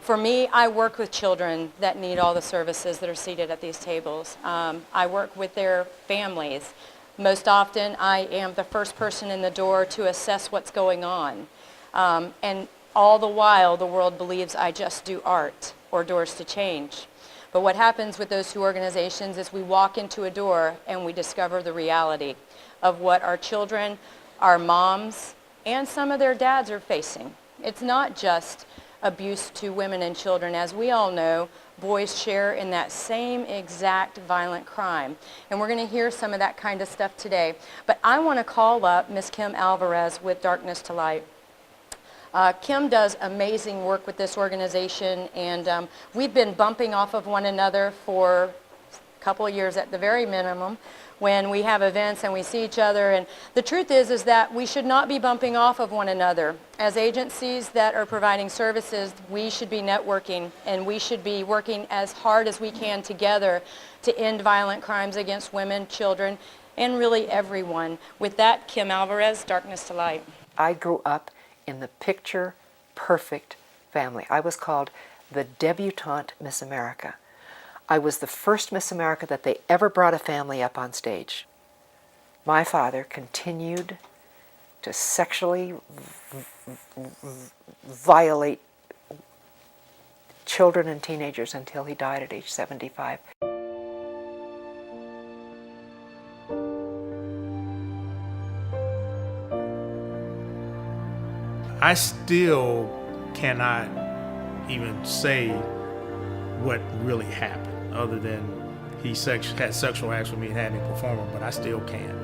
For me, I work with children that need all the services that are seated at these tables. I work with their families. Most often, I am the first person in the door to assess what's going on. And all the while, the world believes I just do art or Doors to Change. But what happens with those two organizations is we walk into a door and we discover the reality of what our children, our moms, and some of their dads are facing. It's not just abuse to women and children. As we all know, boys share in that same exact violent crime. And we're going to hear some of that kind of stuff today. But I want to call up Ms. Kim Alvarez with Darkness to Light. Kim does amazing work with this organization, and we've been bumping off of one another for a couple of years at the very minimum when we have events and we see each other. And the truth is that we should not be bumping off of one another. As agencies that are providing services, we should be networking, and we should be working as hard as we can together to end violent crimes against women, children, and really everyone. With that, Kim Alvarez, Darkness to Light. I grew up in the picture-perfect family. I was called the debutante Miss America. I was the first Miss America that they ever brought a family up on stage. My father continued to sexually violate children and teenagers until he died at age 75. I still cannot even say what really happened, other than he had sexual acts with me and had me perform them, but I still can't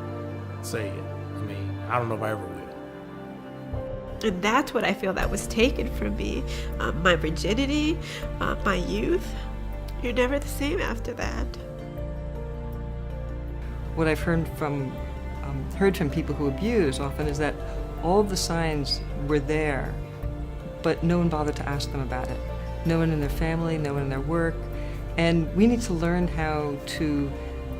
say it. I mean, I don't know if I ever will. And that's what I feel that was taken from me. My virginity, my youth. You're never the same after that. What I've heard from people who abuse often is that all the signs were there, but no one bothered to ask them about it. No one in their family, no one in their work. And we need to learn how to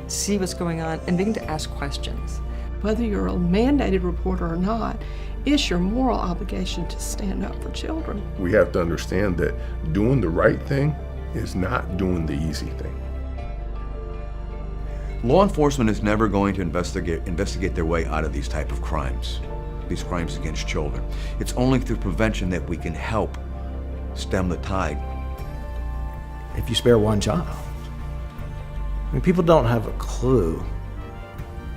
see what's going on and begin to ask questions. Whether you're a mandated reporter or not, it's your moral obligation to stand up for children. We have to understand that doing the right thing is not doing the easy thing. Law enforcement is never going to investigate their way out of these type of crimes, these crimes against children. It's only through prevention that we can help stem the tide. If you spare one child, I mean, people don't have a clue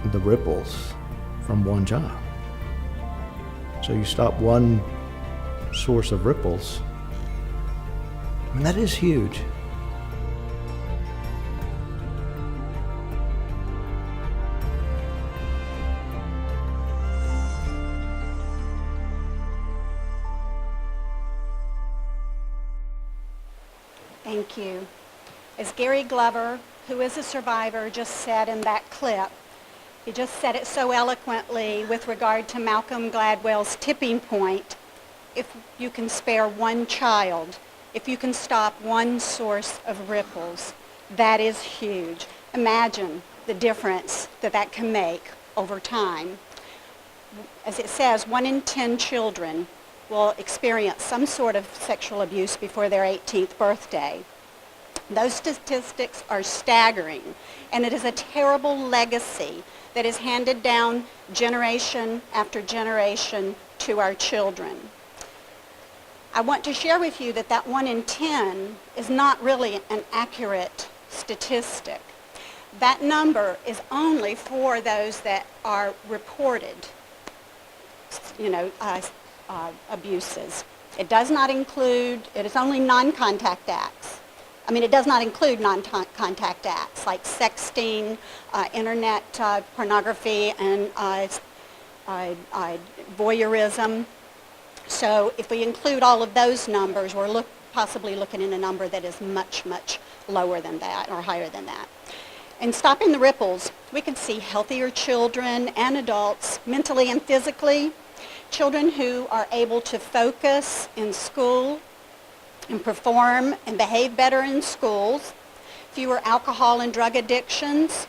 the ripples from one child. So you stop one source of ripples, I mean, that is huge. Thank you. As Gary Glover, who is a survivor, just said in that clip, he just said it so eloquently with regard to Malcolm Gladwell's tipping point. If you can spare one child, if you can stop one source of ripples, that is huge. Imagine the difference that that can make over time. As it says, 1 in 10 children will experience some sort of sexual abuse before their 18th birthday. Those statistics are staggering, and it is a terrible legacy that is handed down generation after generation to our children. I want to share with you that 1 in 10 is not really an accurate statistic. That number is only for those that are reported, abuses. It does not include, it is only non-contact acts. I mean, it does not include non-contact acts like sexting, internet pornography, and voyeurism. So if we include all of those numbers, we're possibly looking at a number that is much, much lower than that or higher than that. In stopping the ripples, we can see healthier children and adults, mentally and physically, children who are able to focus in school and perform and behave better in schools, fewer alcohol and drug addictions,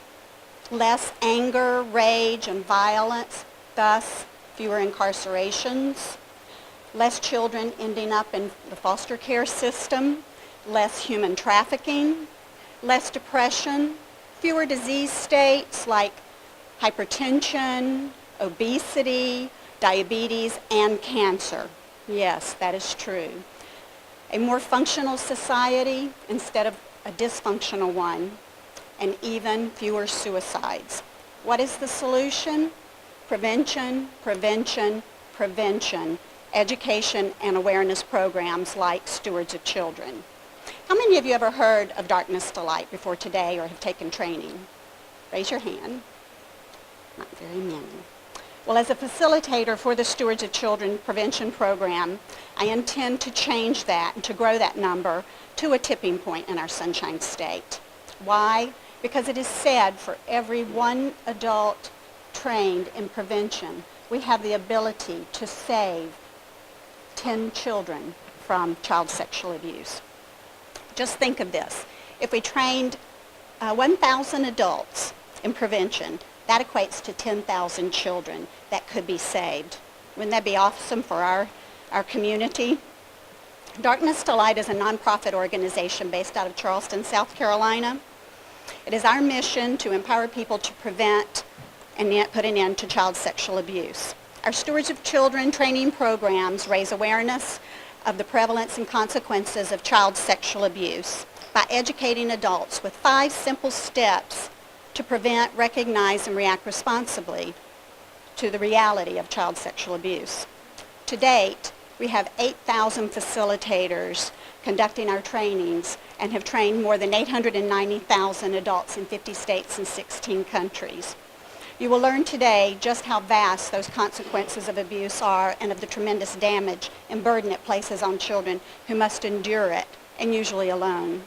less anger, rage, and violence, thus fewer incarcerations, less children ending up in the foster care system, less human trafficking, less depression, fewer disease states like hypertension, obesity, diabetes, and cancer. Yes, that is true. A more functional society instead of a dysfunctional one, and even fewer suicides. What is the solution? Prevention, prevention, prevention. Education and awareness programs like Stewards of Children. How many of you ever heard of Darkness to Light before today or have taken training? Raise your hand. Not very many. Well, as a facilitator for the Stewards of Children prevention program, I intend to change that and to grow that number to a tipping point in our Sunshine State. Why? Because it is said for every one adult trained in prevention, we have the ability to save 10 children from child sexual abuse. Just think of this. If we trained 1,000 adults in prevention, that equates to 10,000 children that could be saved. Wouldn't that be awesome for our community? Darkness to Light is a nonprofit organization based out of Charleston, South Carolina. It is our mission to empower people to prevent and yet put an end to child sexual abuse. Our Stewards of Children training programs raise awareness of the prevalence and consequences of child sexual abuse by educating adults with 5 simple steps to prevent, recognize, and react responsibly to the reality of child sexual abuse. To date, we have 8,000 facilitators conducting our trainings and have trained more than 890,000 adults in 50 states and 16 countries. You will learn today just how vast those consequences of abuse are and of the tremendous damage and burden it places on children who must endure it, and usually alone.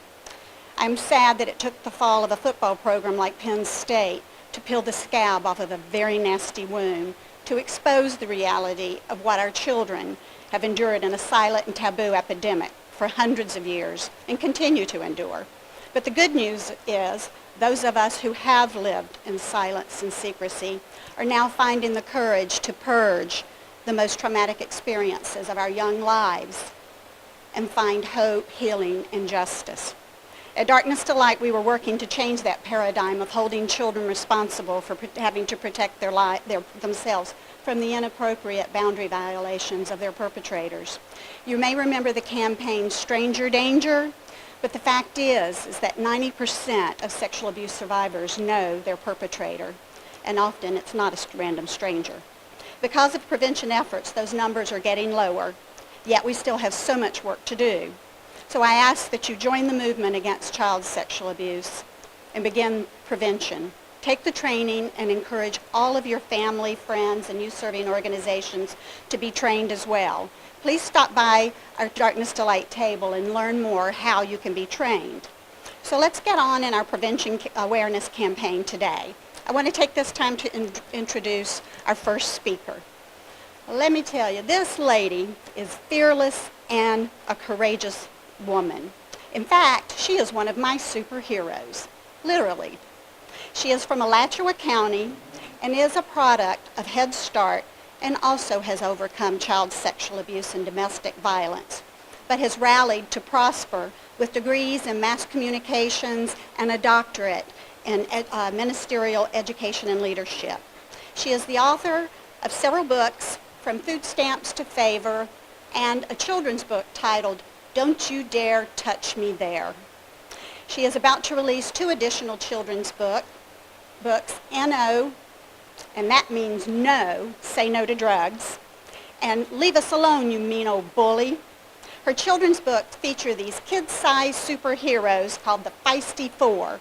I'm sad that it took the fall of a football program like Penn State to peel the scab off of a very nasty wound, to expose the reality of what our children have endured in a silent and taboo epidemic for hundreds of years and continue to endure. But the good news is those of us who have lived in silence and secrecy are now finding the courage to purge the most traumatic experiences of our young lives and find hope, healing, and justice. At Darkness to Light, we were working to change that paradigm of holding children responsible for having to protect themselves from the inappropriate boundary violations of their perpetrators. You may remember the campaign Stranger Danger, but the fact is that 90% of sexual abuse survivors know their perpetrator, and often it's not a random stranger. Because of prevention efforts, those numbers are getting lower, yet we still have so much work to do. So I ask that you join the movement against child sexual abuse and begin prevention. Take the training and encourage all of your family, friends, and youth-serving organizations to be trained as well. Please stop by our Darkness to Light table and learn more how you can be trained. So let's get on in our prevention awareness campaign today. I want to take this time to introduce our first speaker. Let me tell you, this lady is fearless and a courageous woman. In fact, she is one of my superheroes, literally. She is from Alachua County and is a product of Head Start and also has overcome child sexual abuse and domestic violence, but has rallied to prosper with degrees in mass communications and a doctorate in ministerial education and leadership. She is the author of several books, From Food Stamps to Favor, and a children's book titled Don't You Dare Touch Me There. She is about to release 2 additional children's books, N.O., and that means no, say no to drugs, and Leave Us Alone, You Mean Old Bully. Her children's books feature these kid-sized superheroes called the Feisty Four.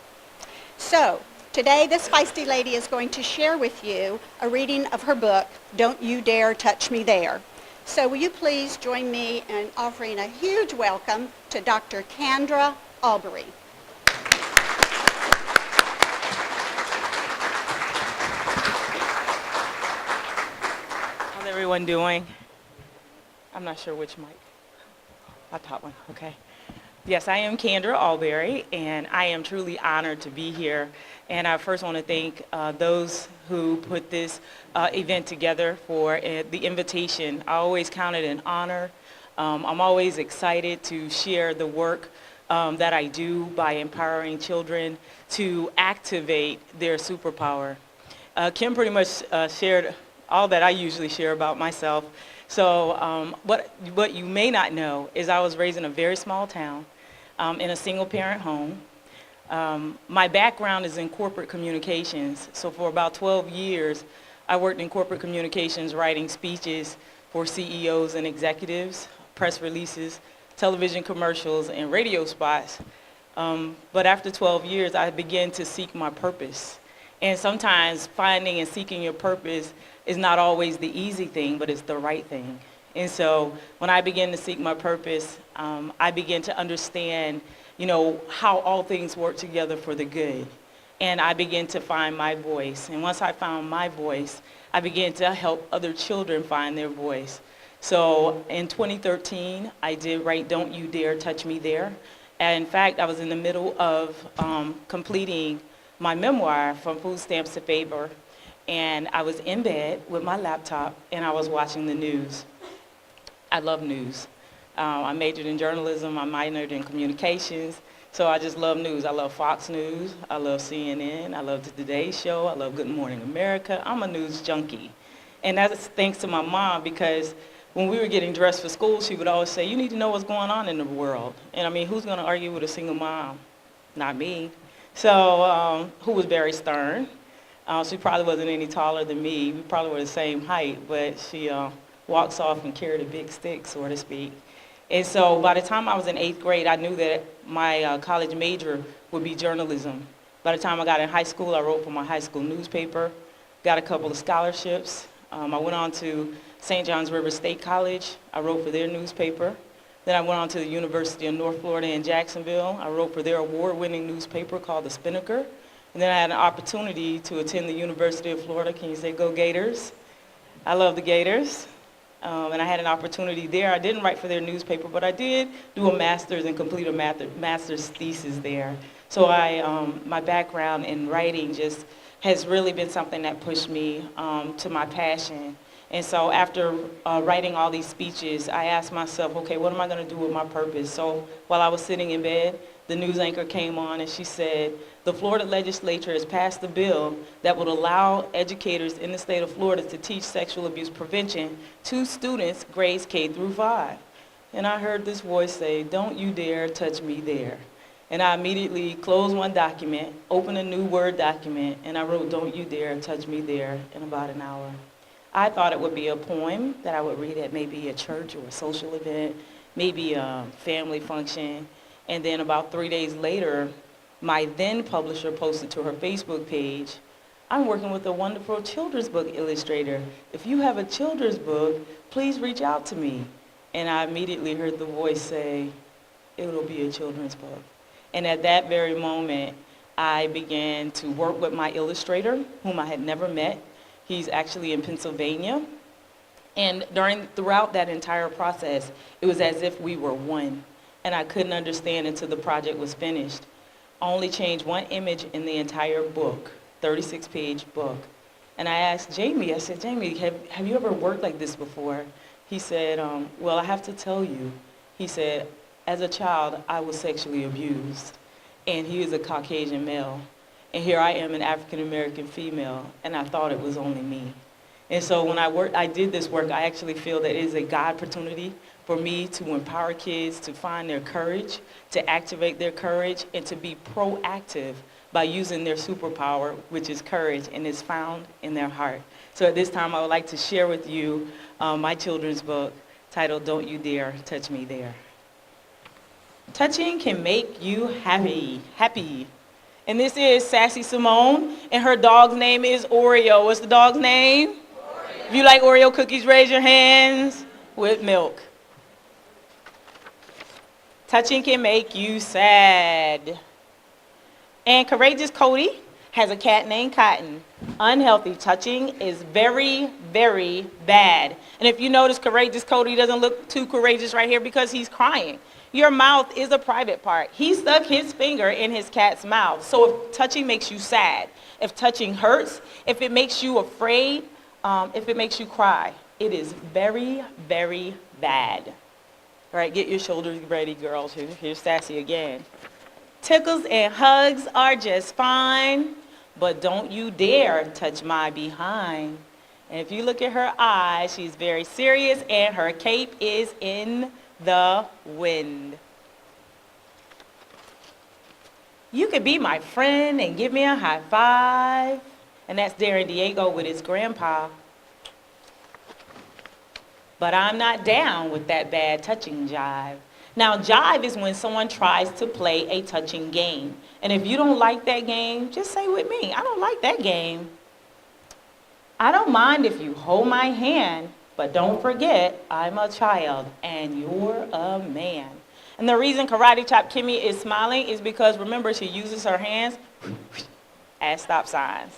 So, today this feisty lady is going to share with you a reading of her book, Don't You Dare Touch Me There. So will you please join me in offering a huge welcome to Dr. Kendra Albury. How's everyone doing? I'm not sure which mic. My top one, okay. Yes, I am Kendra Alberry, and I am truly honored to be here. And I first want to thank those who put this event together for the invitation. I always count it an honor. I'm always excited to share the work that I do by empowering children to activate their superpower. Kim pretty much shared all that I usually share about myself. So what you may not know is I was raised in a very small town in a single parent home. My background is in corporate communications. So for about 12 years, I worked in corporate communications, writing speeches for CEOs and executives, press releases, television commercials, and radio spots. But after 12 years, I began to seek my purpose. And sometimes finding and seeking your purpose is not always the easy thing, but it's the right thing. And so when I began to seek my purpose, I began to understand, how all things work together for the good. And I began to find my voice. And once I found my voice, I began to help other children find their voice. So in 2013, I did write Don't You Dare Touch Me There. And in fact, I was in the middle of completing my memoir, From Food Stamps to Favor. And I was in bed with my laptop, and I was watching the news. I love news. I majored in journalism. I minored in communications. So I just love news. I love Fox News. I love CNN. I love the Today Show. I love Good Morning America. I'm a news junkie. And that's thanks to my mom, because when we were getting dressed for school, she would always say, you need to know what's going on in the world. And I mean, who's going to argue with a single mom? Not me. So, who was very stern. She probably wasn't any taller than me. We probably were the same height, but she walks off and carried a big stick, so to speak. And so by the time I was in 8th grade, I knew that my college major would be journalism. By the time I got in high school, I wrote for my high school newspaper, got a couple of scholarships. I went on to St. John's River State College. I wrote for their newspaper. Then I went on to the University of North Florida in Jacksonville. I wrote for their award-winning newspaper called The Spinnaker. And then I had an opportunity to attend the University of Florida. Can you say go Gators? I love the Gators. And I had an opportunity there. I didn't write for their newspaper, but I did do a master's and complete a master's thesis there. So my background in writing just has really been something that pushed me to my passion. And so after writing all these speeches, I asked myself, okay, what am I going to do with my purpose? So while I was sitting in bed, the news anchor came on and she said, the Florida legislature has passed a bill that would allow educators in the state of Florida to teach sexual abuse prevention to students grades K through 5. And I heard this voice say, don't you dare touch me there. And I immediately closed one document, opened a new Word document, and I wrote, don't you dare touch me there, in about an hour. I thought it would be a poem that I would read at maybe a church or a social event, maybe a family function. And then about 3 days later, my then publisher posted to her Facebook page, I'm working with a wonderful children's book illustrator. If you have a children's book, please reach out to me. And I immediately heard the voice say, it'll be a children's book. And at that very moment, I began to work with my illustrator, whom I had never met. He's actually in Pennsylvania. And throughout that entire process, it was as if we were one. And I couldn't understand until the project was finished. I only changed one image in the entire book, 36-page book. And I asked Jamie, I said, Jamie, have you ever worked like this before? He said, well, I have to tell you. He said, as a child, I was sexually abused. And he is a Caucasian male. And here I am, an African-American female, and I thought it was only me. And so when I did this work, I actually feel that it is a God opportunity for me to empower kids to find their courage, to activate their courage, and to be proactive by using their superpower, which is courage, and is found in their heart. So at this time, I would like to share with you my children's book titled Don't You Dare Touch Me There. Touching can make you happy. And this is Sassy Simone, and her dog's name is Oreo. What's the dog's name? Oreo. If you like Oreo cookies, raise your hands. With milk. Touching can make you sad. And Courageous Cody has a cat named Cotton. Unhealthy touching is very, very bad. And if you notice, Courageous Cody doesn't look too courageous right here because he's crying. Your mouth is a private part. He stuck his finger in his cat's mouth. So if touching makes you sad, if touching hurts, if it makes you afraid, if it makes you cry, it is very, very bad. All right, get your shoulders ready, girls. Here's Sassy again. Tickles and hugs are just fine, but don't you dare touch my behind. And if you look at her eyes, she's very serious, and her cape is in the wind. You could be my friend and give me a high five. And that's Darren Diego with his grandpa. But I'm not down with that bad touching jive. Now, jive is when someone tries to play a touching game. And if you don't like that game, just say with me, I don't like that game. I don't mind if you hold my hand, but don't forget, I'm a child and you're a man. And the reason Karate Chop Kimmy is smiling is because, remember, she uses her hands as stop signs.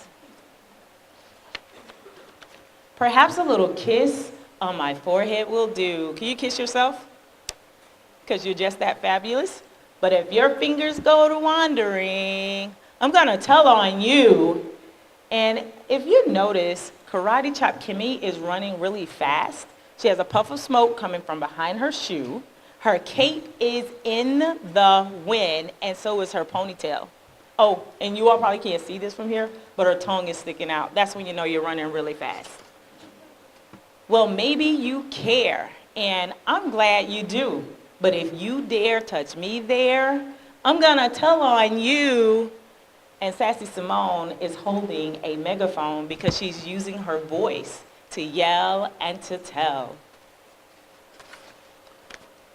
Perhaps a little kiss on my forehead will do. Can you kiss yourself? Because you're just that fabulous. But if your fingers go to wandering, I'm going to tell on you. And if you notice, Karate Chop Kimmy is running really fast. She has a puff of smoke coming from behind her shoe. Her cape is in the wind, and so is her ponytail. Oh, and you all probably can't see this from here, but her tongue is sticking out. That's when you know you're running really fast. Well, maybe you care, and I'm glad you do. But if you dare touch me there, I'm going to tell on you. And Sassy Simone is holding a megaphone because she's using her voice to yell and to tell.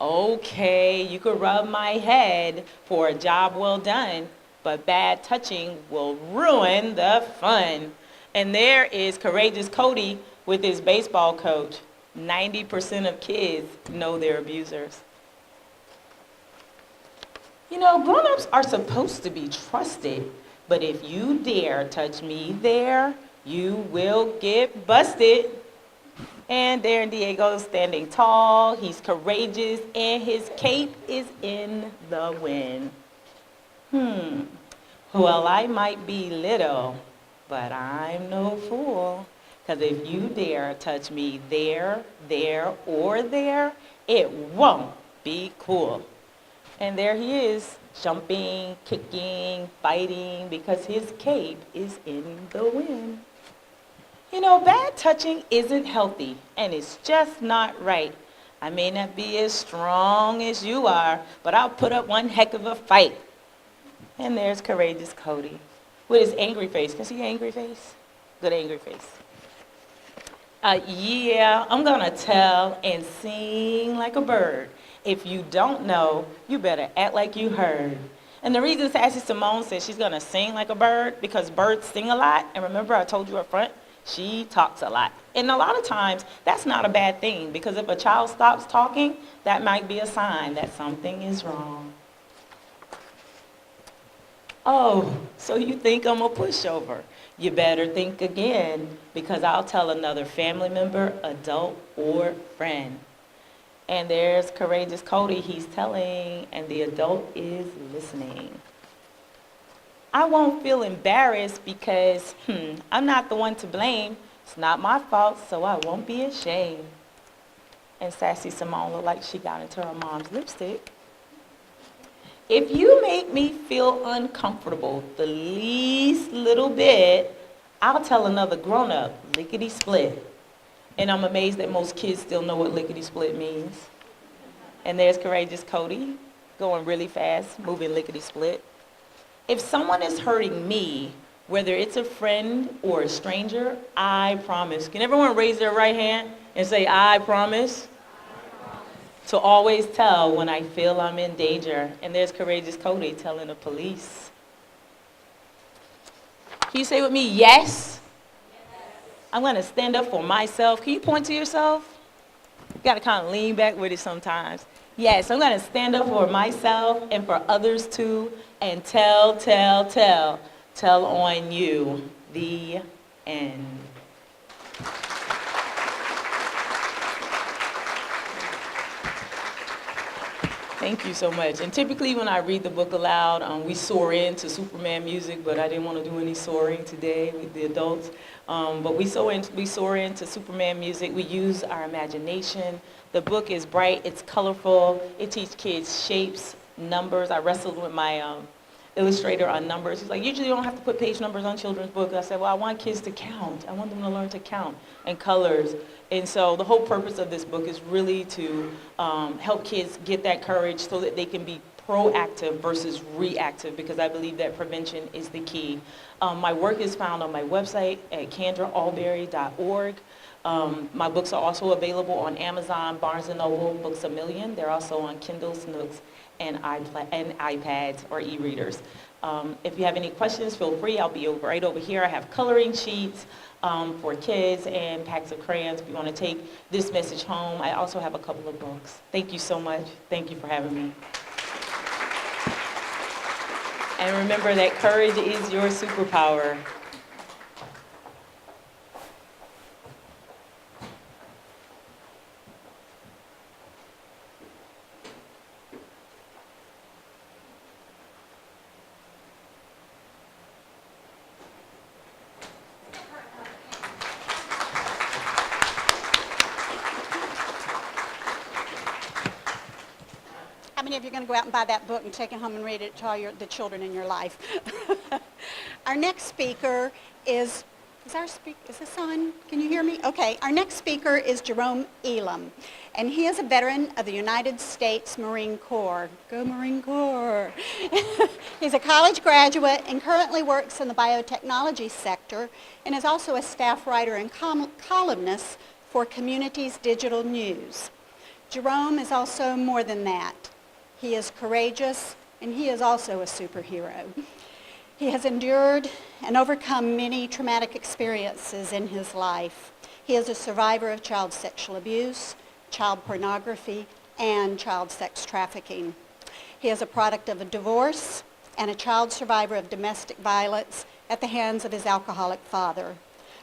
Okay, you could rub my head for a job well done, but bad touching will ruin the fun. And there is Courageous Cody with his baseball coach. 90% of kids know their abusers. You know, grown-ups are supposed to be trusted, but if you dare touch me there, you will get busted. And Darren Diego is standing tall, he's courageous, and his cape is in the wind. Well, I might be little, but I'm no fool. Because if you dare touch me there, or there, it won't be cool. And there he is, jumping, kicking, fighting, because his cape is in the wind. You know, bad touching isn't healthy, and it's just not right. I may not be as strong as you are, but I'll put up one heck of a fight. And there's Courageous Cody with his angry face. Can you see your angry face? Good angry face. Yeah, I'm going to tell and sing like a bird. If you don't know, you better act like you heard. And the reason Sassy Simone says she's going to sing like a bird, because birds sing a lot. And remember, I told you up front, she talks a lot. And a lot of times, that's not a bad thing, because if a child stops talking, that might be a sign that something is wrong. Oh, so you think I'm a pushover? You better think again, because I'll tell another family member, adult, or friend. And there's Courageous Cody, he's telling, and the adult is listening. I won't feel embarrassed because, I'm not the one to blame. It's not my fault, so I won't be ashamed. And Sassy Simone looked like she got into her mom's lipstick. If you make me feel uncomfortable the least little bit, I'll tell another grown-up, lickety-split. And I'm amazed that most kids still know what lickety-split means. And there's Courageous Cody, going really fast, moving lickety-split. If someone is hurting me, whether it's a friend or a stranger, I promise. Can everyone raise their right hand and say, I promise? To always tell when I feel I'm in danger. And there's Courageous Cody telling the police. Can you say with me, yes? I'm going to stand up for myself. Can you point to yourself? You got to kind of lean back with it sometimes. Yes, I'm going to stand up for myself and for others too, and tell on you. The end. Thank you so much. And typically when I read the book aloud, we soar into Superman music, but I didn't want to do any soaring today with the adults. But we soar into Superman music. We use our imagination. The book is bright, it's colorful. It teaches kids shapes, numbers. I wrestled with my illustrator on numbers. He's like, usually you don't have to put page numbers on children's books. I said, well, I want kids to count. I want them to learn to count, and colors. And so the whole purpose of this book is really to help kids get that courage so that they can be proactive versus reactive, because I believe that prevention is the key. My work is found on my website at kendraalberry.org. My books are also available on Amazon, Barnes & Noble, Books A Million. They're also on Kindles, Nooks, and iPads or e-readers. If you have any questions, feel free. I'll be right over here. I have coloring sheets for kids and packs of crayons if you want to take this message home. I also have a couple of books. Thank you so much. Thank you for having me. And remember that courage is your superpower. How many of you are going to go out and buy that book and take it home and read it to all the children in your life? Our next speaker is this on? Can you hear me? Okay. Our next speaker is Jerome Elam, and he is a veteran of the United States Marine Corps. Go Marine Corps! He's a college graduate and currently works in the biotechnology sector, and is also a staff writer and columnist for Communities Digital News. Jerome is also more than that. He is courageous, and he is also a superhero. He has endured and overcome many traumatic experiences in his life. He is a survivor of child sexual abuse, child pornography, and child sex trafficking. He is a product of a divorce and a child survivor of domestic violence at the hands of his alcoholic father.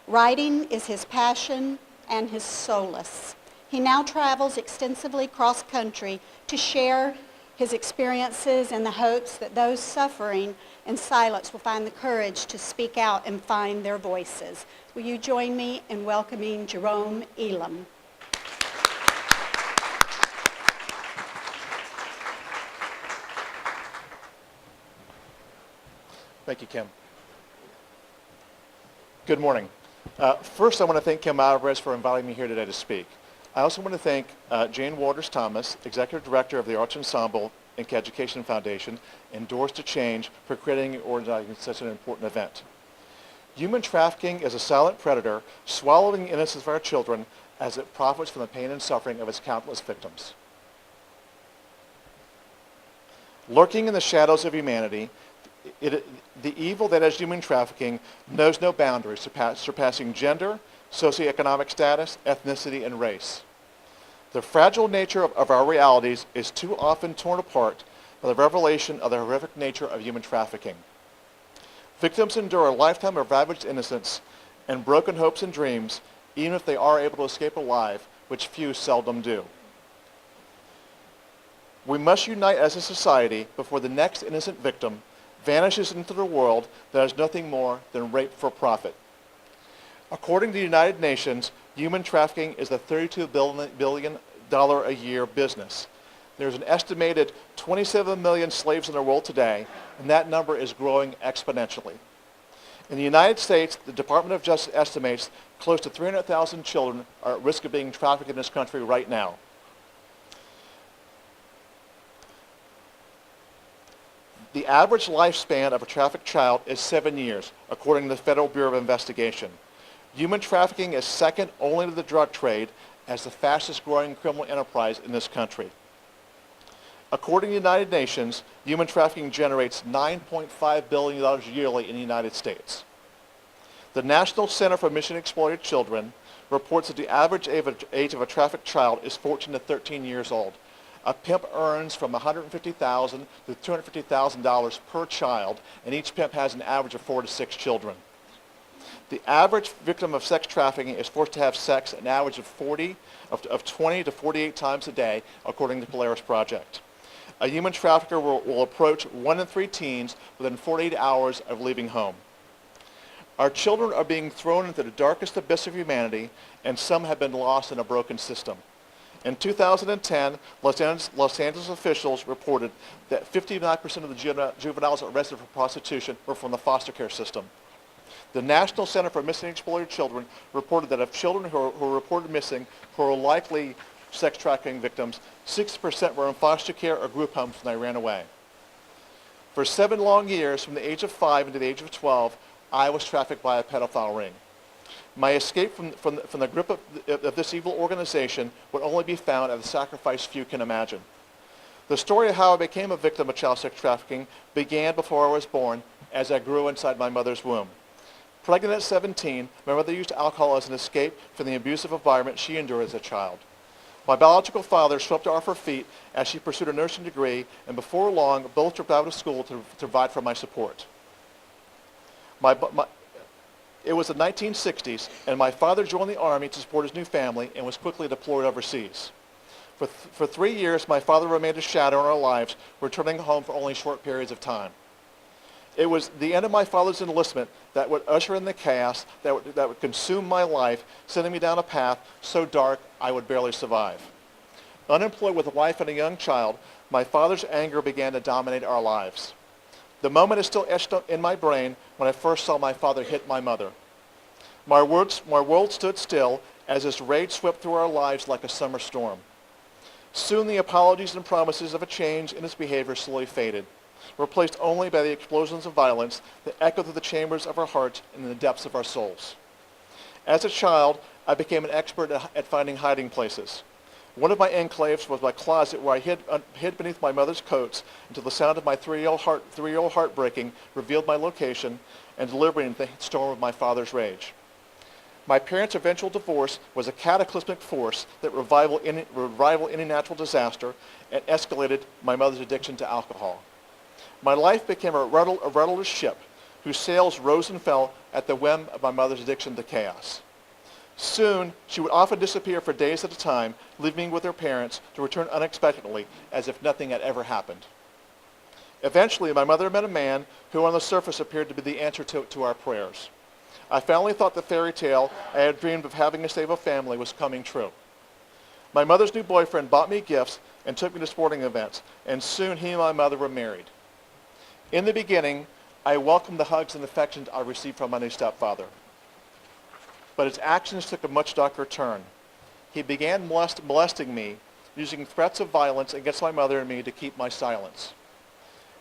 Writing is his passion and his solace. He now travels extensively cross-country to share his experiences in the hopes that those suffering in silence will find the courage to speak out and find their voices. Will you join me in welcoming Jerome Elam? Thank you, Kim. Good morning. First, I want to thank Kim Alvarez for inviting me here today to speak. I also want to thank Jane Waters Thomas, Executive Director of the Arts Ensemble and Education Foundation, and Doors to Change for creating and organizing such an important event. Human trafficking is a silent predator swallowing the innocence of our children as it profits from the pain and suffering of its countless victims. Lurking in the shadows of humanity, the evil that is human trafficking knows no boundaries, surpassing gender, socioeconomic status, ethnicity, and race. The fragile nature of our realities is too often torn apart by the revelation of the horrific nature of human trafficking. Victims endure a lifetime of ravaged innocence and broken hopes and dreams, even if they are able to escape alive, which few seldom do. We must unite as a society before the next innocent victim vanishes into the world that is nothing more than rape for profit. According to the United Nations, human trafficking is a $32 billion a year business. There's an estimated 27 million slaves in the world today, and that number is growing exponentially. In the United States, the Department of Justice estimates close to 300,000 children are at risk of being trafficked in this country right now. The average lifespan of a trafficked child is 7 years, according to the Federal Bureau of Investigation. Human trafficking is second only to the drug trade as the fastest growing criminal enterprise in this country. According to the United Nations, human trafficking generates $9.5 billion yearly in the United States. The National Center for Missing and Exploited Children reports that the average age of a trafficked child is 14 to 13 years old. A pimp earns from $150,000 to $250,000 per child, and each pimp has an average of 4 to 6 children. The average victim of sex trafficking is forced to have sex an average of 20 to 48 times a day, according to the Polaris Project. a human trafficker will approach 1 in 3 teens within 48 hours of leaving home. Our children are being thrown into the darkest abyss of humanity, and some have been lost in a broken system. In 2010, Los Angeles officials reported that 59% of the juveniles arrested for prostitution were from the foster care system. The National Center for Missing and Exploited Children reported that of children who are reported missing who are likely sex trafficking victims, 60% were in foster care or group homes when they ran away. For 7 long years, from the age of 5 into the age of 12, I was trafficked by a pedophile ring. My escape from the grip of this evil organization would only be found at the sacrifice few can imagine. The story of how I became a victim of child sex trafficking began before I was born, as I grew inside my mother's womb. Pregnant at 17, my mother used alcohol as an escape from the abusive environment she endured as a child. My biological father swept her off her feet as she pursued a nursing degree, and before long, both dropped out of school to provide for my support. It was the 1960s, and my father joined the Army to support his new family and was quickly deployed overseas. For 3 years, my father remained a shadow in our lives, returning home for only short periods of time. It was the end of my father's enlistment that would usher in the chaos that would consume my life, sending me down a path so dark I would barely survive. Unemployed with a wife and a young child, my father's anger began to dominate our lives. The moment is still etched in my brain when I first saw my father hit my mother. My world stood still as his rage swept through our lives like a summer storm. Soon the apologies and promises of a change in his behavior slowly faded, replaced only by the explosions of violence that echoed through the chambers of our hearts and in the depths of our souls. As a child, I became an expert at finding hiding places. One of my enclaves was my closet, where I hid beneath my mother's coats until the sound of my 3-year-old heart breaking revealed my location and delivered in the storm of my father's rage. My parents' eventual divorce was a cataclysmic force that would rival any natural disaster and escalated my mother's addiction to alcohol. My life became a rudderless ship whose sails rose and fell at the whim of my mother's addiction to chaos. Soon, she would often disappear for days at a time, leaving me with her parents to return unexpectedly as if nothing had ever happened. Eventually, my mother met a man who on the surface appeared to be the answer to our prayers. I finally thought the fairy tale I had dreamed of having a stable family was coming true. My mother's new boyfriend bought me gifts and took me to sporting events, and soon he and my mother were married. In the beginning, I welcomed the hugs and affections I received from my new stepfather. But his actions took a much darker turn. He began molesting me, using threats of violence against my mother and me to keep my silence.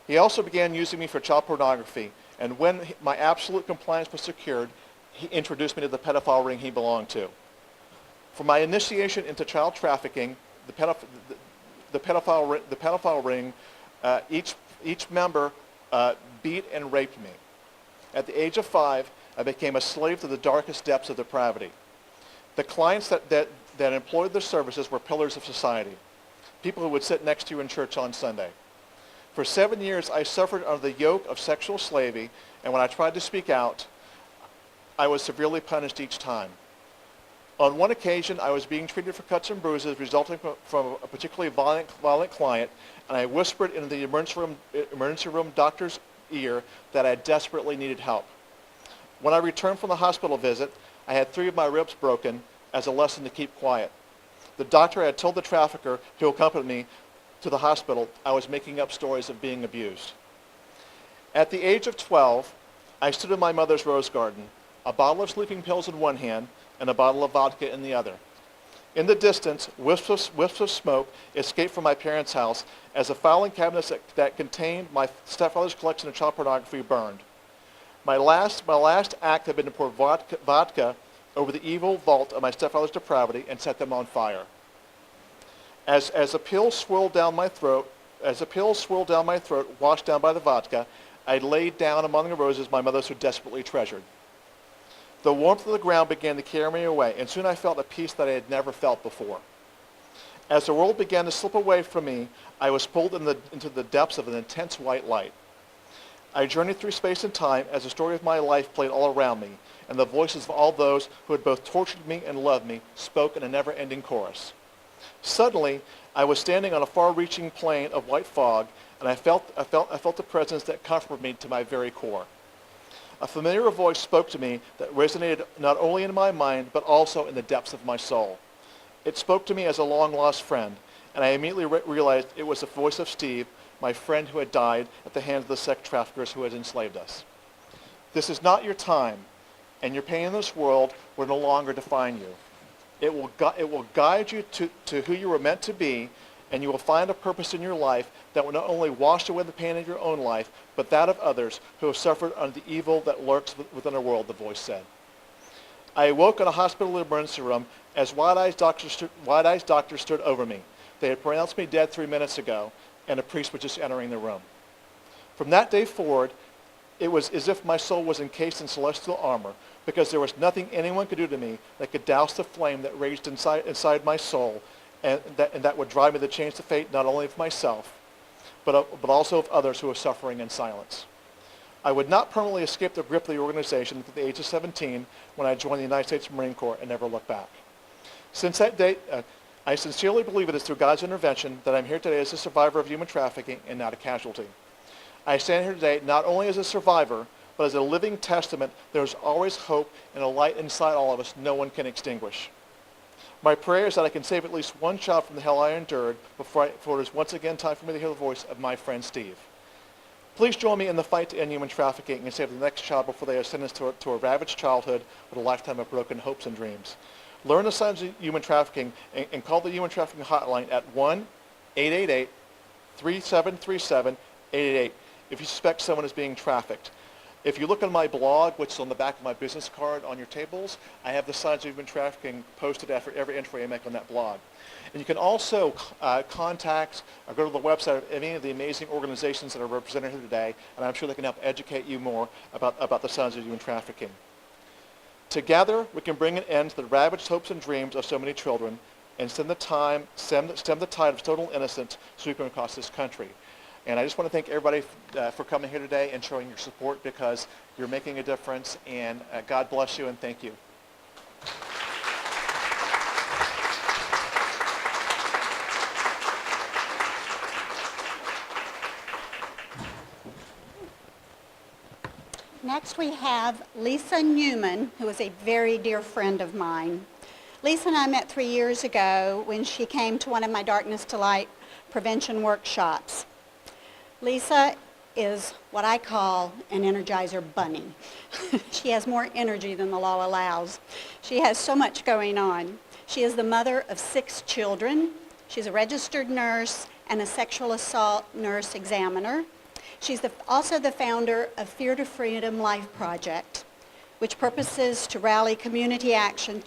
He also began using me for child pornography, and when my absolute compliance was secured, he introduced me to the pedophile ring he belonged to. For my initiation into child trafficking, the pedophile ring, each member beat and raped me. At the age of 5, I became a slave to the darkest depths of depravity. The clients that employed their services were pillars of society, people who would sit next to you in church on Sunday. For 7 years, I suffered under the yoke of sexual slavery, and when I tried to speak out, I was severely punished each time. On one occasion, I was being treated for cuts and bruises resulting from a particularly violent client, and I whispered into the emergency room doctor's ear that I desperately needed help. When I returned from the hospital visit, I had 3 of my ribs broken as a lesson to keep quiet. The doctor had told the trafficker who accompanied me to the hospital I was making up stories of being abused. At the age of 12, I stood in my mother's rose garden, a bottle of sleeping pills in one hand and a bottle of vodka in the other. In the distance, wisps of smoke escaped from my parents' house as the filing cabinets that contained my stepfather's collection of child pornography burned. My last act had been to pour vodka over the evil vault of my stepfather's depravity and set them on fire. As the pills swirled down my throat, washed down by the vodka, I laid down among the roses my mother so desperately treasured. The warmth of the ground began to carry me away, and soon I felt a peace that I had never felt before. As the world began to slip away from me, I was pulled into the depths of an intense white light. I journeyed through space and time as the story of my life played all around me, and the voices of all those who had both tortured me and loved me spoke in a never-ending chorus. Suddenly, I was standing on a far-reaching plain of white fog, and I felt a presence that comforted me to my very core. A familiar voice spoke to me that resonated not only in my mind, but also in the depths of my soul. It spoke to me as a long-lost friend, and I immediately realized it was the voice of Steve, my friend who had died at the hands of the sex traffickers who had enslaved us. This is not your time, and your pain in this world will no longer define you. It will guide you to who you were meant to be, and you will find a purpose in your life that will not only wash away the pain of your own life, but that of others who have suffered under the evil that lurks within our world, the voice said. I awoke in a hospital emergency room as wide-eyed doctors stood over me. They had pronounced me dead 3 minutes ago, and a priest was just entering the room. From that day forward, it was as if my soul was encased in celestial armor, because there was nothing anyone could do to me that could douse the flame that raged inside my soul, and that would drive me to change the fate not only of myself, but also of others who are suffering in silence. I would not permanently escape the grip of the organization at the age of 17 when I joined the United States Marine Corps and never looked back. Since that date, I sincerely believe it is through God's intervention that I'm here today as a survivor of human trafficking and not a casualty. I stand here today not only as a survivor, but as a living testament there's always hope and a light inside all of us no one can extinguish. My prayer is that I can save at least one child from the hell I endured before it is once again time for me to hear the voice of my friend Steve. Please join me in the fight to end human trafficking and save the next child before they are sentenced to a ravaged childhood with a lifetime of broken hopes and dreams. Learn the signs of human trafficking and call the human trafficking hotline at 1-888-3737-888 if you suspect someone is being trafficked. If you look on my blog, which is on the back of my business card on your tables, I have the signs of human trafficking posted after every entry I make on that blog. And you can also contact or go to the website of any of the amazing organizations that are represented here today, and I'm sure they can help educate you more about the signs of human trafficking. Together, we can bring an end to the ravaged hopes and dreams of so many children and stem the tide of total innocence sweeping across this country. And I just want to thank everybody for coming here today and showing your support, because you're making a difference, and God bless you and thank you. Next we have Lisa Newman, who is a very dear friend of mine. Lisa and I met 3 years ago when she came to one of my Darkness to Light prevention workshops. Lisa is what I call an Energizer bunny. She has more energy than the law allows. She has so much going on. She is the mother of 6 children. She's a registered nurse and a sexual assault nurse examiner. She's also the founder of Fear to Freedom Life Project, which purposes to rally community action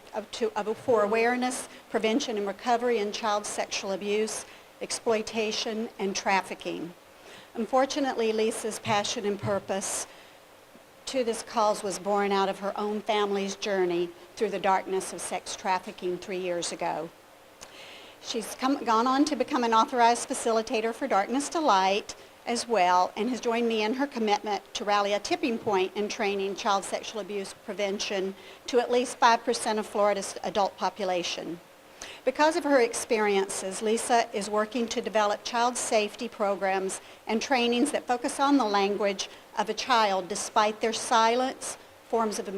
for awareness, prevention, and recovery in child sexual abuse, exploitation, and trafficking. Unfortunately, Lisa's passion and purpose to this cause was born out of her own family's journey through the darkness of sex trafficking 3 years ago. She's gone on to become an authorized facilitator for Darkness to Light as well, and has joined me in her commitment to rally a tipping point in training child sexual abuse prevention to at least 5% of Florida's adult population. Because of her experiences, Lisa is working to develop child safety programs and trainings that focus on the language of a child despite their silence, forms of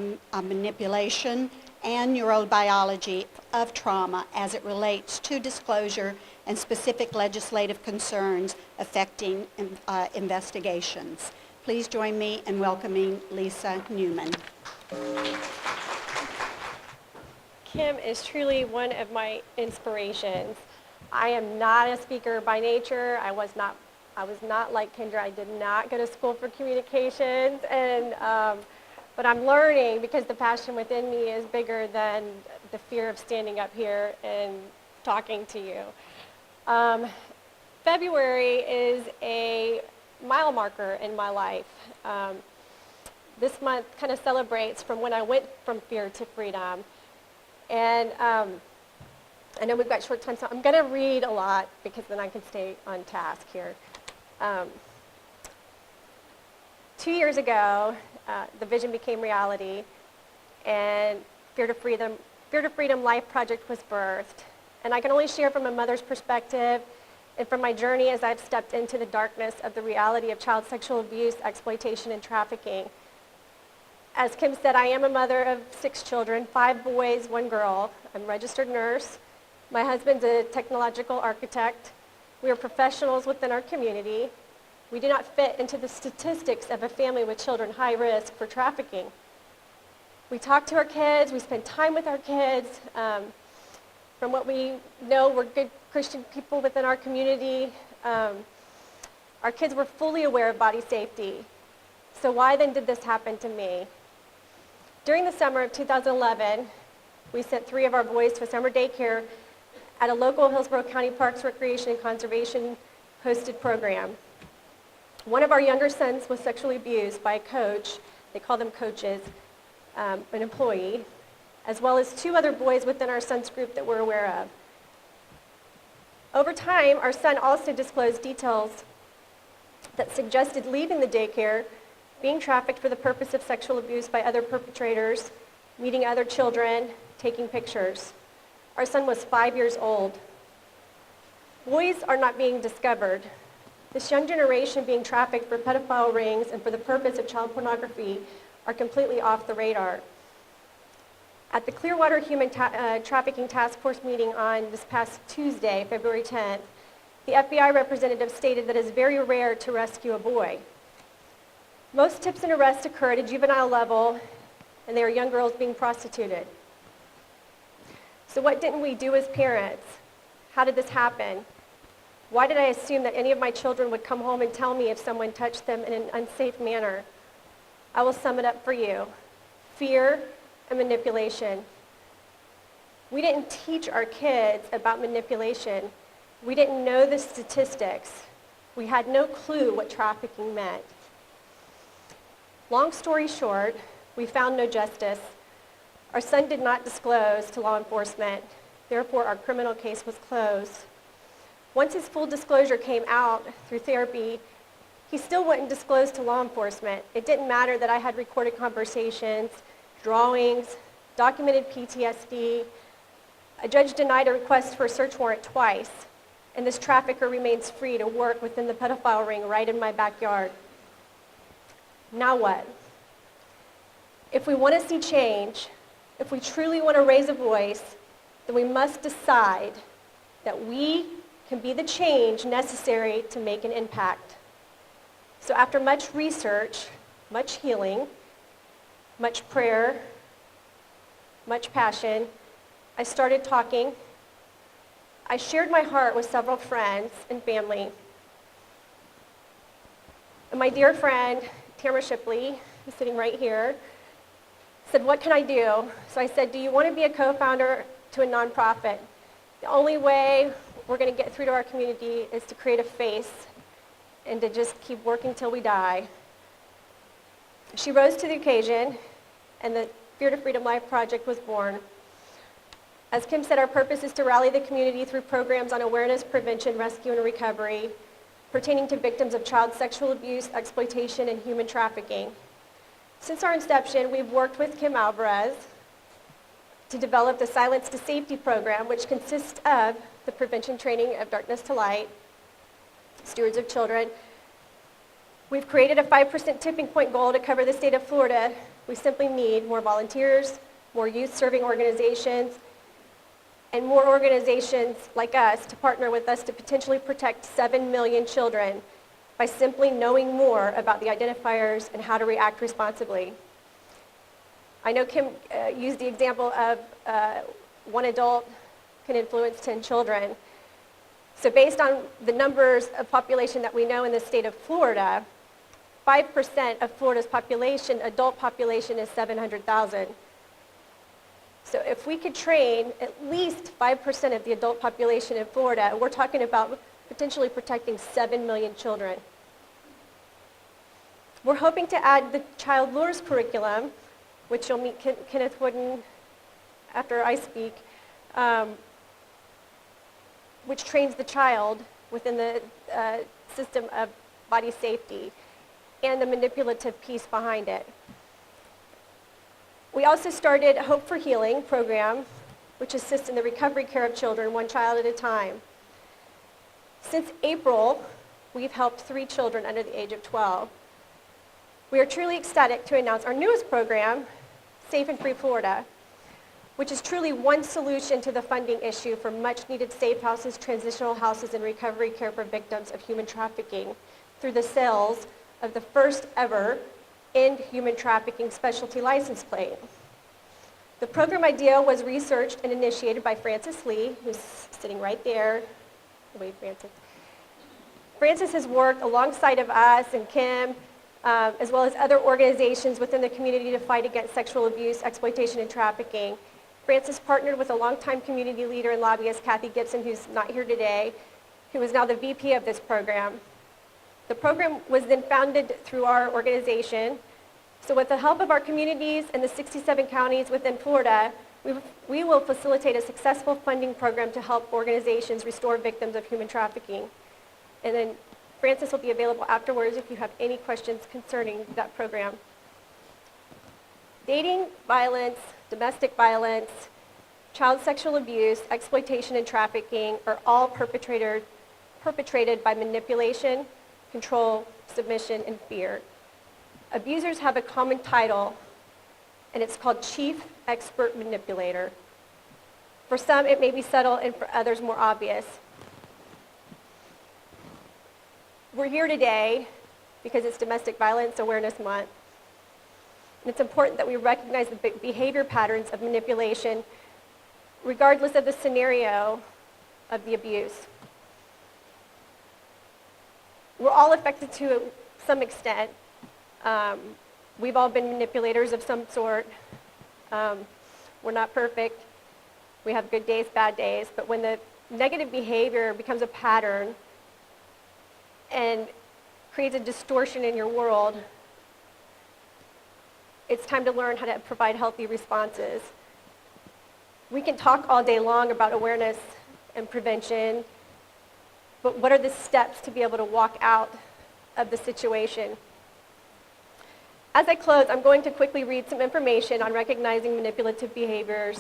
manipulation, and neurobiology of trauma as it relates to disclosure and specific legislative concerns affecting investigations. Please join me in welcoming Lisa Newman. Kim is truly one of my inspirations. I am not a speaker by nature. I was not like Kendra. I did not go to school for communications, but I'm learning because the passion within me is bigger than the fear of standing up here and talking to you. February is a mile marker in my life. This month kind of celebrates from when I went from fear to freedom. And I know we've got short time, so I'm going to read a lot because then I can stay on task here. 2 years ago, the vision became reality, and Fear to Freedom Life Project was birthed. And I can only share from a mother's perspective and from my journey as I've stepped into the darkness of the reality of child sexual abuse, exploitation, and trafficking. As Kim said, I am a mother of 6 children, 5 boys, 1 girl. I'm a registered nurse. My husband's a technological architect. We are professionals within our community. We do not fit into the statistics of a family with children high risk for trafficking. We talk to our kids, we spend time with our kids. From what we know, we're good Christian people within our community. Our kids were fully aware of body safety. So why then did this happen to me? During the summer of 2011, we sent 3 of our boys to a summer daycare at a local Hillsborough County Parks, Recreation, and Conservation hosted program. One of our younger sons was sexually abused by a coach, they call them coaches, an employee, as well as 2 other boys within our son's group that we're aware of. Over time, our son also disclosed details that suggested leaving the daycare, being trafficked for the purpose of sexual abuse by other perpetrators, meeting other children, taking pictures. Our son was 5 years old. Boys are not being discovered. This young generation being trafficked for pedophile rings and for the purpose of child pornography are completely off the radar. At the Clearwater Human Trafficking Task Force meeting on this past Tuesday, February 10th, the FBI representative stated that it is very rare to rescue a boy. Most tips and arrests occur at a juvenile level, and they are young girls being prostituted. So what didn't we do as parents? How did this happen? Why did I assume that any of my children would come home and tell me if someone touched them in an unsafe manner? I will sum it up for you. Fear and manipulation. We didn't teach our kids about manipulation. We didn't know the statistics. We had no clue what trafficking meant. Long story short, we found no justice. Our son did not disclose to law enforcement. Therefore, our criminal case was closed. Once his full disclosure came out through therapy, he still wouldn't disclose to law enforcement. It didn't matter that I had recorded conversations, drawings, documented PTSD. A judge denied a request for a search warrant twice, and this trafficker remains free to work within the pedophile ring right in my backyard. Now what? If we want to see change, if we truly want to raise a voice, then we must decide that we can be the change necessary to make an impact. So after much research, much healing, much prayer, much passion, I started talking. I shared my heart with several friends and family. And my dear friend, Tamara Shipley, who's sitting right here, said, what can I do? So I said, do you want to be a co-founder to a nonprofit? The only way we're going to get through to our community is to create a face and to just keep working till we die. She rose to the occasion, and the Fear to Freedom Life Project was born. As Kim said, our purpose is to rally the community through programs on awareness, prevention, rescue, and recovery pertaining to victims of child sexual abuse, exploitation, and human trafficking. Since our inception, we've worked with Kim Alvarez to develop the Silence to Safety program, which consists of the prevention training of darkness to light, stewards of children. We've created a 5% tipping point goal to cover the state of Florida. We simply need more volunteers, more youth-serving organizations, and more organizations like us to partner with us to potentially protect 7 million children by simply knowing more about the identifiers and how to react responsibly. I know Kim used the example of one adult can influence 10 children. So based on the numbers of population that we know in the state of Florida, 5% of Florida's population, adult population, is 700,000. So if we could train at least 5% of the adult population in Florida, we're talking about potentially protecting 7 million children. We're hoping to add the Child Lures curriculum, which you'll meet Kenneth Wooden after I speak, which trains the child within the system of body safety and the manipulative piece behind it. We also started Hope for Healing program which assists in the recovery care of children, one child at a time. Since April, we've helped 3 children under the age of 12. We are truly ecstatic to announce our newest program, Safe and Free Florida, which is truly one solution to the funding issue for much-needed safe houses, transitional houses, and recovery care for victims of human trafficking through the sales of the first ever End Human Trafficking specialty license plate. The program idea was researched and initiated by Frances Lee, who's sitting right there. Wait, Frances. Frances has worked alongside of us and Kim, as well as other organizations within the community to fight against sexual abuse, exploitation, and trafficking. Frances partnered with a longtime community leader and lobbyist, Kathy Gibson, who's not here today, who is now the VP of this program. The program was then founded through our organization. So with the help of our communities and the 67 counties within Florida, we will facilitate a successful funding program to help organizations restore victims of human trafficking. And then Frances will be available afterwards if you have any questions concerning that program. Dating, violence, domestic violence, child sexual abuse, exploitation, and trafficking are all perpetrated by manipulation, control, submission, and fear. Abusers have a common title, and it's called Chief Expert Manipulator. For some, it may be subtle, and for others, more obvious. We're here today because it's Domestic Violence Awareness Month. And it's important that we recognize the behavior patterns of manipulation regardless of the scenario of the abuse. We're all affected to some extent. We've all been manipulators of some sort. We're not perfect. We have good days, bad days. But when the negative behavior becomes a pattern and creates a distortion in your world, it's time to learn how to provide healthy responses. We can talk all day long about awareness and prevention, but what are the steps to be able to walk out of the situation? As I close, I'm going to quickly read some information on recognizing manipulative behaviors,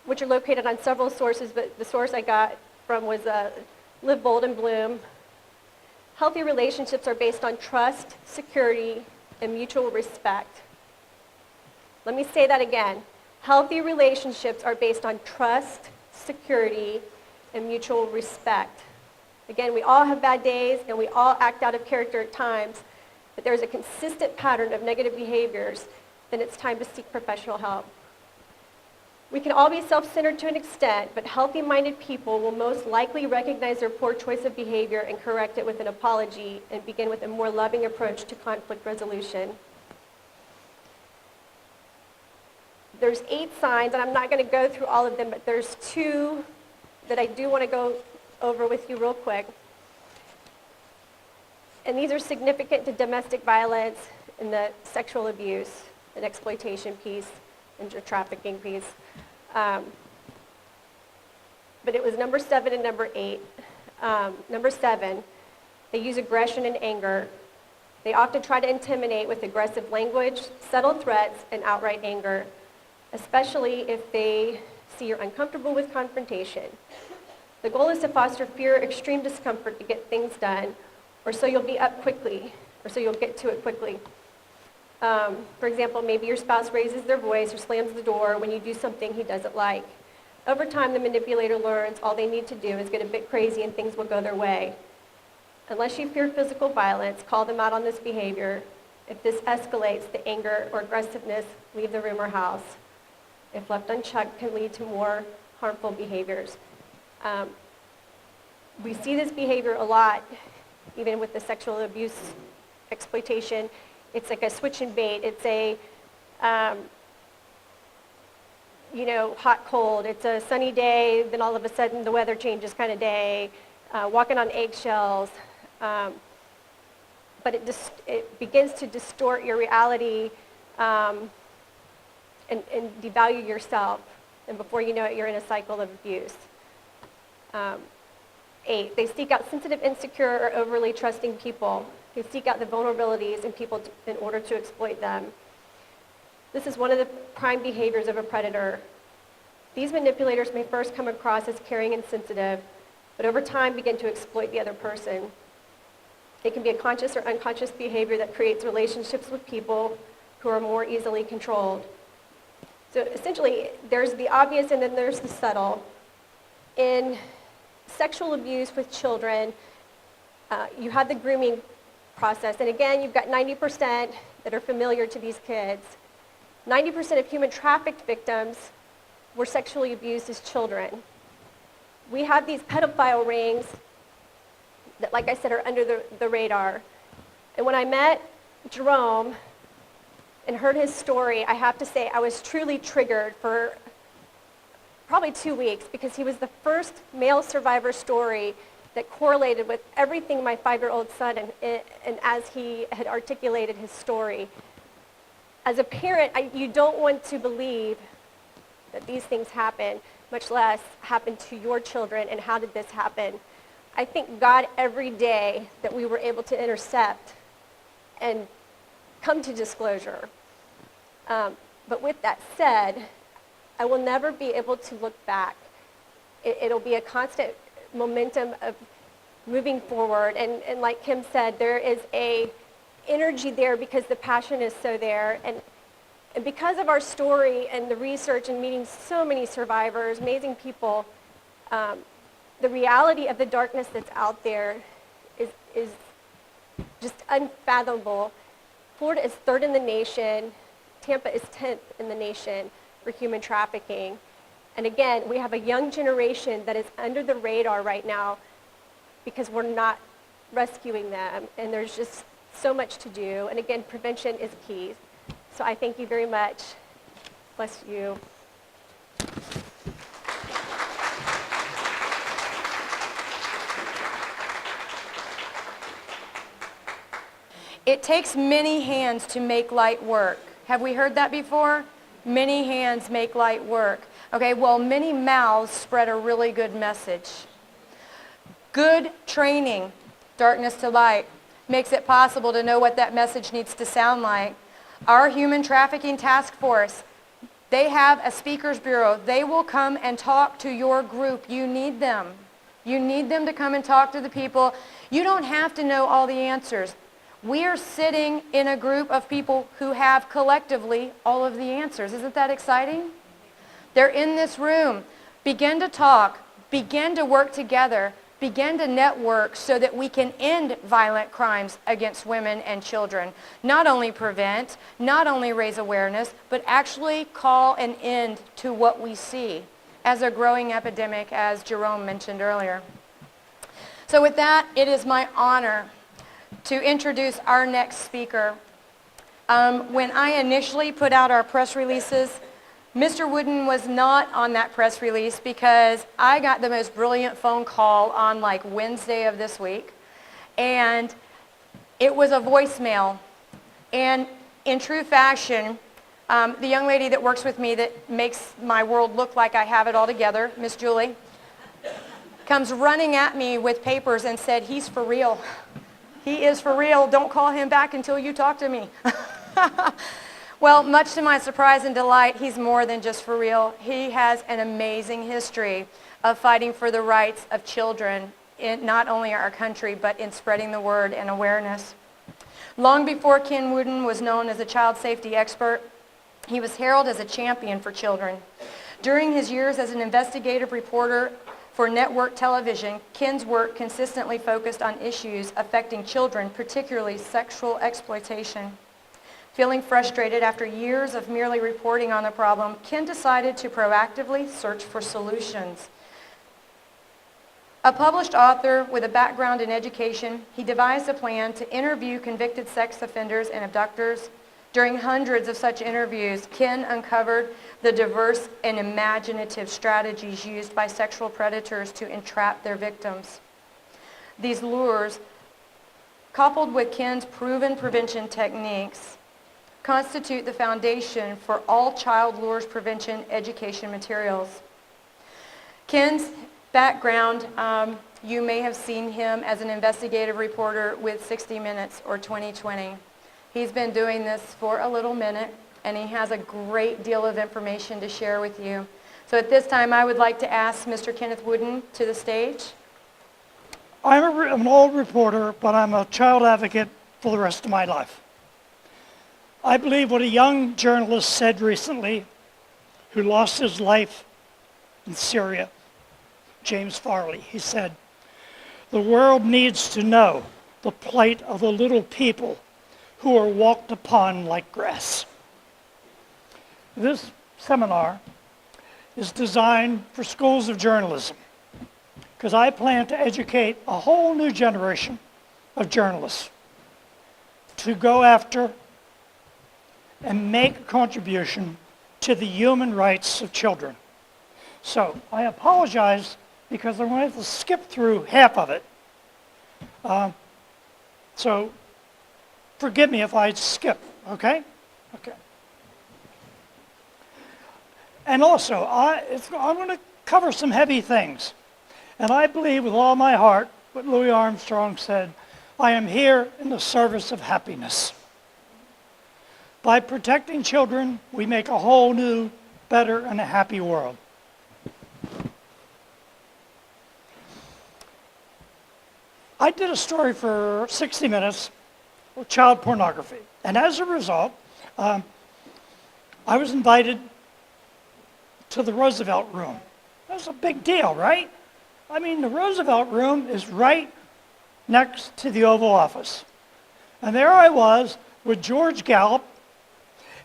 which are located on several sources, but the source I got from was Live Bold and Bloom. Healthy relationships are based on trust, security, and mutual respect. Let me say that again. Healthy relationships are based on trust, security, and mutual respect. Again, we all have bad days, and we all act out of character at times, but there's a consistent pattern of negative behaviors, then it's time to seek professional help. We can all be self-centered to an extent, but healthy-minded people will most likely recognize their poor choice of behavior and correct it with an apology and begin with a more loving approach to conflict resolution. There's 8 signs, and I'm not going to go through all of them, but there's 2 that I do want to go over with you real quick. And these are significant to domestic violence and the sexual abuse and exploitation piece and your trafficking piece. But it was number 7 and number 8. Number 7, they use aggression and anger. They often try to intimidate with aggressive language, subtle threats, and outright anger, especially if they see you're uncomfortable with confrontation. The goal is to foster fear, extreme discomfort to get things done, or so you'll be up quickly, or so you'll get to it quickly. For example, maybe your spouse raises their voice or slams the door when you do something he doesn't like. Over time, the manipulator learns all they need to do is get a bit crazy and things will go their way. Unless you fear physical violence, call them out on this behavior. If this escalates, the anger or aggressiveness, leave the room or house. If left unchecked, can lead to more harmful behaviors. We see this behavior a lot, even with the sexual abuse, exploitation. It's like a switch and bait. It's a, hot, cold. It's a sunny day, then all of a sudden the weather changes kind of day, walking on eggshells. But it begins to distort your reality and devalue yourself. And before you know it, you're in a cycle of abuse. 8, they seek out sensitive, insecure, or overly trusting people. They seek out the vulnerabilities in people in order to exploit them. This is one of the prime behaviors of a predator. These manipulators may first come across as caring and sensitive, but over time begin to exploit the other person. It can be a conscious or unconscious behavior that creates relationships with people who are more easily controlled. So essentially, there's the obvious and then there's the subtle. In sexual abuse with children, you have the grooming process. And again, you've got 90% that are familiar to these kids. 90% of human trafficked victims were sexually abused as children. We have these pedophile rings that, like I said, are under the radar. And when I met Jerome and heard his story, I have to say I was truly triggered for probably 2 weeks, because he was the first male survivor story that correlated with everything my 5-year-old son and as he had articulated his story. As a parent, you don't want to believe that these things happen, much less happen to your children, and how did this happen? I thank God every day that we were able to intercept and come to disclosure. But with that said, I will never be able to look back. It'll be a constant momentum of moving forward. And like Kim said, there is a energy there because the passion is so there. And because of our story and the research and meeting so many survivors, amazing people, the reality of the darkness that's out there is just unfathomable. Florida is 3rd in the nation. Tampa is 10th in the nation for human trafficking. And again, we have a young generation that is under the radar right now because we're not rescuing them, and there's just so much to do. And again, prevention is key. So I thank you very much. Bless you. It takes many hands to make light work. Have we heard that before? Many hands make light work. Okay, well, many mouths spread a really good message. Good training, darkness to light, makes it possible to know what that message needs to sound like. Our human trafficking task force, they have a speakers bureau. They will come and talk to your group. You need them. You need them to come and talk to the people. You don't have to know all the answers. We are sitting in a group of people who have collectively all of the answers. Isn't that exciting? They're in this room. Begin to talk. Begin to work together. Begin to network so that we can end violent crimes against women and children. Not only prevent, not only raise awareness, but actually call an end to what we see as a growing epidemic, as Jerome mentioned earlier. So with that, it is my honor to introduce our next speaker. When I initially put out our press releases, Mr. Wooden was not on that press release because I got the most brilliant phone call on like Wednesday of this week, and it was a voicemail. And in true fashion, the young lady that works with me that makes my world look like I have it all together, Miss Julie, comes running at me with papers and said, "He's for real. He is for real. Don't call him back until you talk to me." Well, much to my surprise and delight, he's more than just for real. He has an amazing history of fighting for the rights of children in not only our country, but in spreading the word and awareness. Long before Ken Wooden was known as a child safety expert, he was heralded as a champion for children. During his years as an investigative reporter for network television, Ken's work consistently focused on issues affecting children, particularly sexual exploitation. Feeling frustrated after years of merely reporting on the problem, Ken decided to proactively search for solutions. A published author with a background in education, he devised a plan to interview convicted sex offenders and abductors. During hundreds of such interviews, Ken uncovered the diverse and imaginative strategies used by sexual predators to entrap their victims. These lures, coupled with Ken's proven prevention techniques, constitute the foundation for all child lures prevention education materials. Ken's background, you may have seen him as an investigative reporter with 60 Minutes or 2020. He's been doing this for a little minute, and he has a great deal of information to share with you. So at this time, I would like to ask Mr. Kenneth Wooden to the stage. I'm an old reporter, but I'm a child advocate for the rest of my life. I believe what a young journalist said recently, who lost his life in Syria, James Farley. He said, "The world needs to know the plight of the little people who are walked upon like grass." This seminar is designed for schools of journalism, because I plan to educate a whole new generation of journalists to go after and make a contribution to the human rights of children. So I apologize because I'm going to have to skip through half of it. So forgive me if I skip, okay? Okay. And also, I'm going to cover some heavy things. And I believe with all my heart what Louis Armstrong said, I am here in the service of happiness. By protecting children, we make a whole new, better, and a happy world. I did a story for 60 Minutes with child pornography. And as a result, I was invited to the Roosevelt Room. That's a big deal, right? I mean, the Roosevelt Room is right next to the Oval Office. And there I was with George Gallup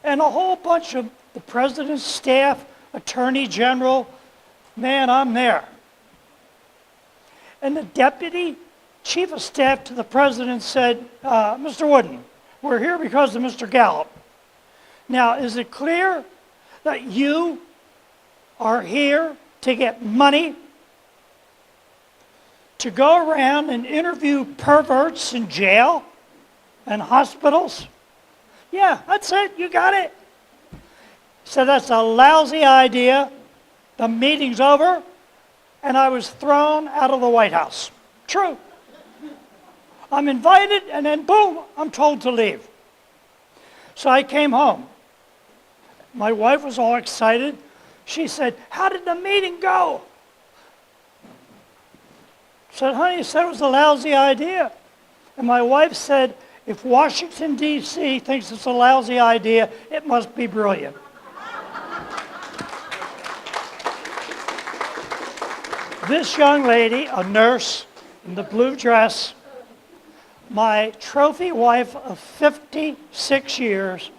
and a whole bunch of the president's staff, attorney general. Man, I'm there. And the deputy chief of staff to the president said, "Mr. Wooden, we're here because of Mr. Gallup. Now, is it clear that you are here to get money to go around and interview perverts in jail and hospitals?" "Yeah, that's it, you got it." So that's a lousy idea. The meeting's over, and I was thrown out of the White House. True. I'm invited, and then boom, I'm told to leave. So I came home. My wife was all excited. She said, "How did the meeting go?" I said, "Honey, you said it was a lousy idea." And my wife said, "If Washington, D.C. thinks it's a lousy idea, it must be brilliant." This young lady, a nurse in the blue dress, my trophy wife of 56 years,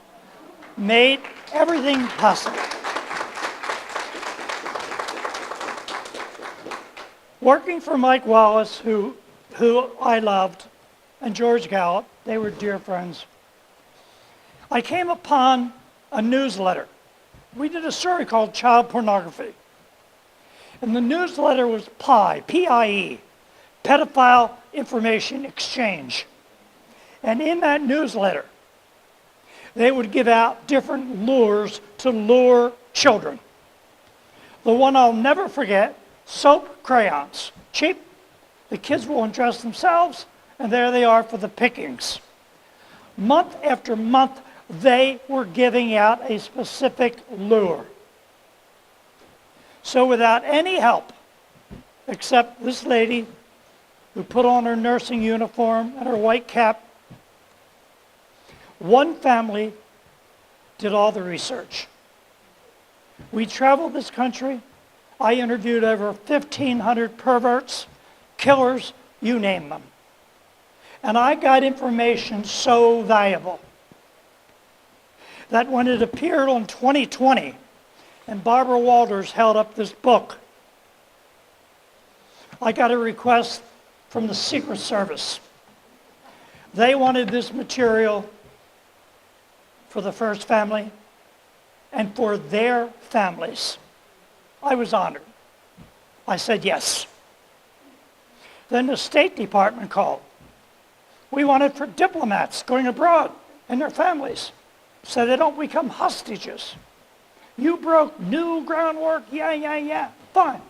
made everything possible. Working for Mike Wallace, who I loved, and George Gallup, they were dear friends, I came upon a newsletter. We did a story called Child Pornography. And the newsletter was PIE, P-I-E, Pedophile Information Exchange. And in that newsletter, they would give out different lures to lure children. The one I'll never forget, soap crayons. Cheap, the kids will undress themselves, and there they are for the pickings. Month after month, they were giving out a specific lure. So without any help, except this lady who put on her nursing uniform and her white cap, one family did all the research. We traveled this country. I interviewed over 1,500 perverts, killers, you name them. And I got information so valuable that when it appeared on 2020, and Barbara Walters held up this book, I got a request from the Secret Service. They wanted this material for the first family and for their families. I was honored. I said yes. Then the State Department called. We want it for diplomats going abroad and their families so they don't become hostages. You broke new groundwork, yeah, fine,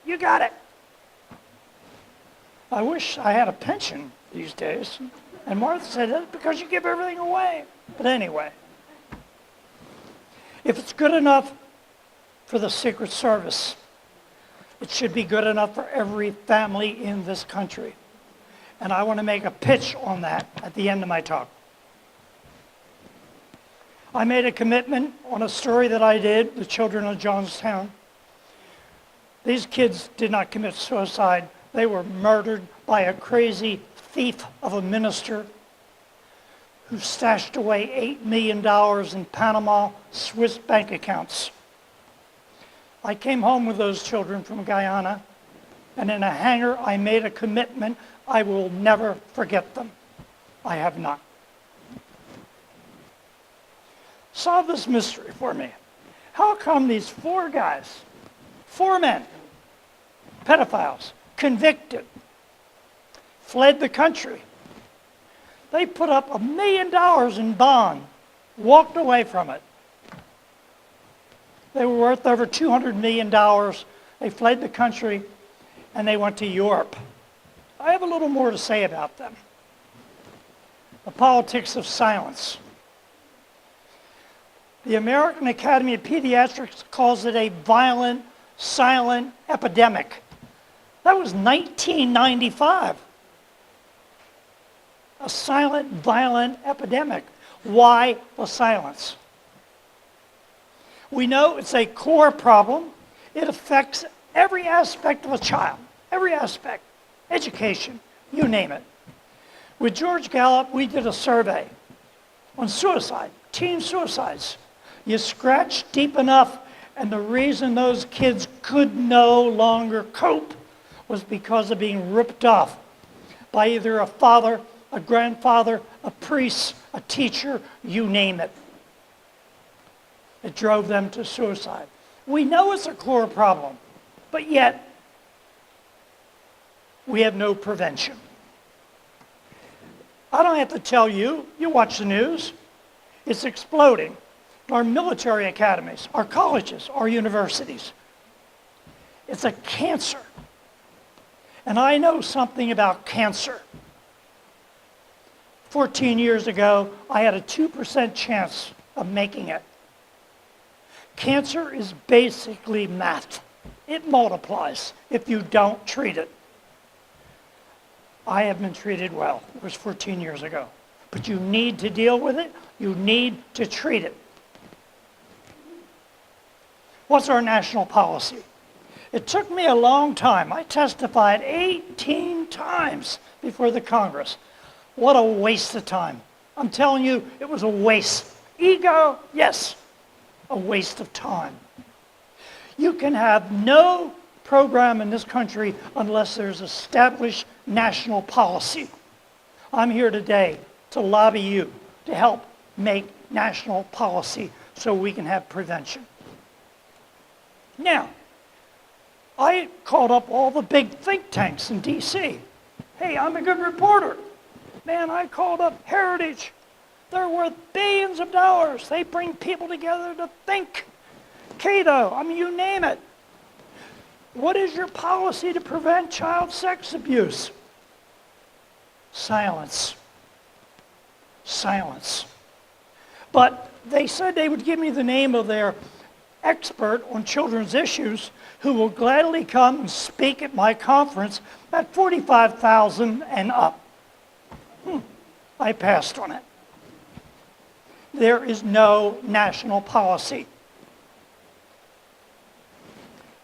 you got it. I wish I had a pension these days. And Martha said, that's because you give everything away. But anyway, if it's good enough for the Secret Service. It should be good enough for every family in this country. And I want to make a pitch on that at the end of my talk. I made a commitment on a story that I did, The Children of Johnstown. These kids did not commit suicide. They were murdered by a crazy thief of a minister who stashed away $8 million in Panama Swiss bank accounts. I came home with those children from Guyana, and in a hangar I made a commitment I will never forget them. I have not. Solve this mystery for me. How come these 4 guys, 4 men, pedophiles, convicted, fled the country? They put up $1 million in bond, walked away from it. They were worth over $200 million. They fled the country and they went to Europe. I have a little more to say about them. The politics of silence. The American Academy of Pediatrics calls it a violent, silent epidemic. That was 1995. A silent, violent epidemic. Why the silence? We know it's a core problem. It affects every aspect of a child, every aspect, education, you name it. With George Gallup, we did a survey on suicide, teen suicides. You scratch deep enough, and the reason those kids could no longer cope was because of being ripped off by either a father, a grandfather, a priest, a teacher, you name it. It drove them to suicide. We know it's a core problem, but yet we have no prevention. I don't have to tell you, you watch the news, it's exploding. Our military academies, our colleges, our universities. It's a cancer. And I know something about cancer. 14 years ago, I had a 2% chance of making it. Cancer is basically math. It multiplies if you don't treat it. I have been treated well. It was 14 years ago. But you need to deal with it. You need to treat it. What's our national policy? It took me a long time. I testified 18 times before the Congress. What a waste of time. I'm telling you, it was a waste. Ego, yes, a waste of time. You can have no program in this country unless there's established national policy. I'm here today to lobby you to help make national policy so we can have prevention. Now, I called up all the big think tanks in D.C. Hey, I'm a good reporter. Man, I called up Heritage. They're worth billions of dollars. They bring people together to think. Cato, I mean, you name it. What is your policy to prevent child sex abuse? Silence. Silence. But they said they would give me the name of their expert on children's issues who will gladly come and speak at my conference at $45,000 and up. I passed on it. There is no national policy.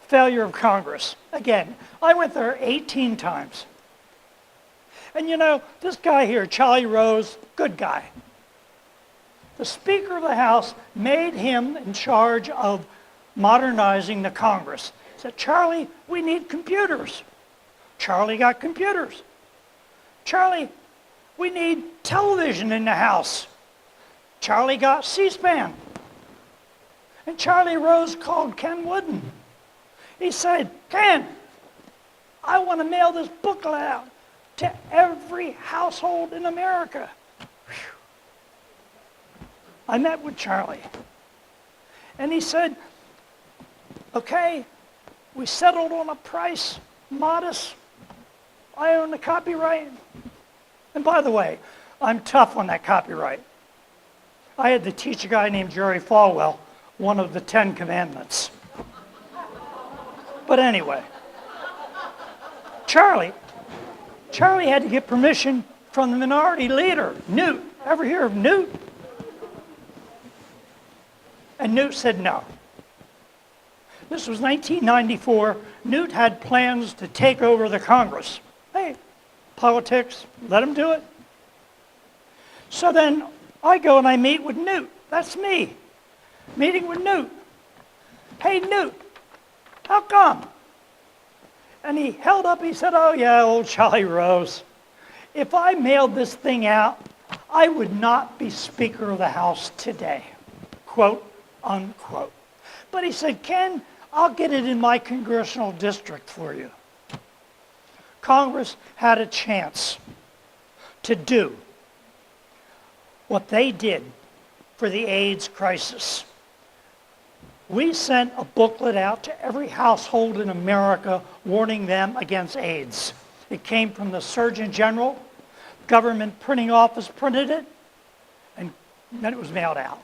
Failure of Congress. Again, I went there 18 times. And you know, this guy here, Charlie Rose, good guy. The Speaker of the House made him in charge of modernizing the Congress. He said, Charlie, we need computers. Charlie got computers. Charlie, we need television in the House. Charlie got C-SPAN. And Charlie Rose called Ken Wooden. He said, Ken, I want to mail this booklet out to every household in America. Whew. I met with Charlie. And he said, okay, we settled on a price, modest. I own the copyright. And by the way, I'm tough on that copyright. I had to teach a guy named Jerry Falwell one of the 10 Commandments. But anyway, Charlie had to get permission from the minority leader, Newt. Ever hear of Newt? And Newt said no. This was 1994. Newt had plans to take over the Congress. Hey, politics, let him do it. So then I go and I meet with Newt. That's me, meeting with Newt. Hey, Newt, how come? And he held up, he said, oh yeah, old Charlie Rose. If I mailed this thing out, I would not be Speaker of the House today, quote, unquote. But he said, Ken, I'll get it in my congressional district for you. Congress had a chance to do what they did for the AIDS crisis. We sent a booklet out to every household in America warning them against AIDS. It came from the Surgeon General. Government printing office printed it, and then it was mailed out.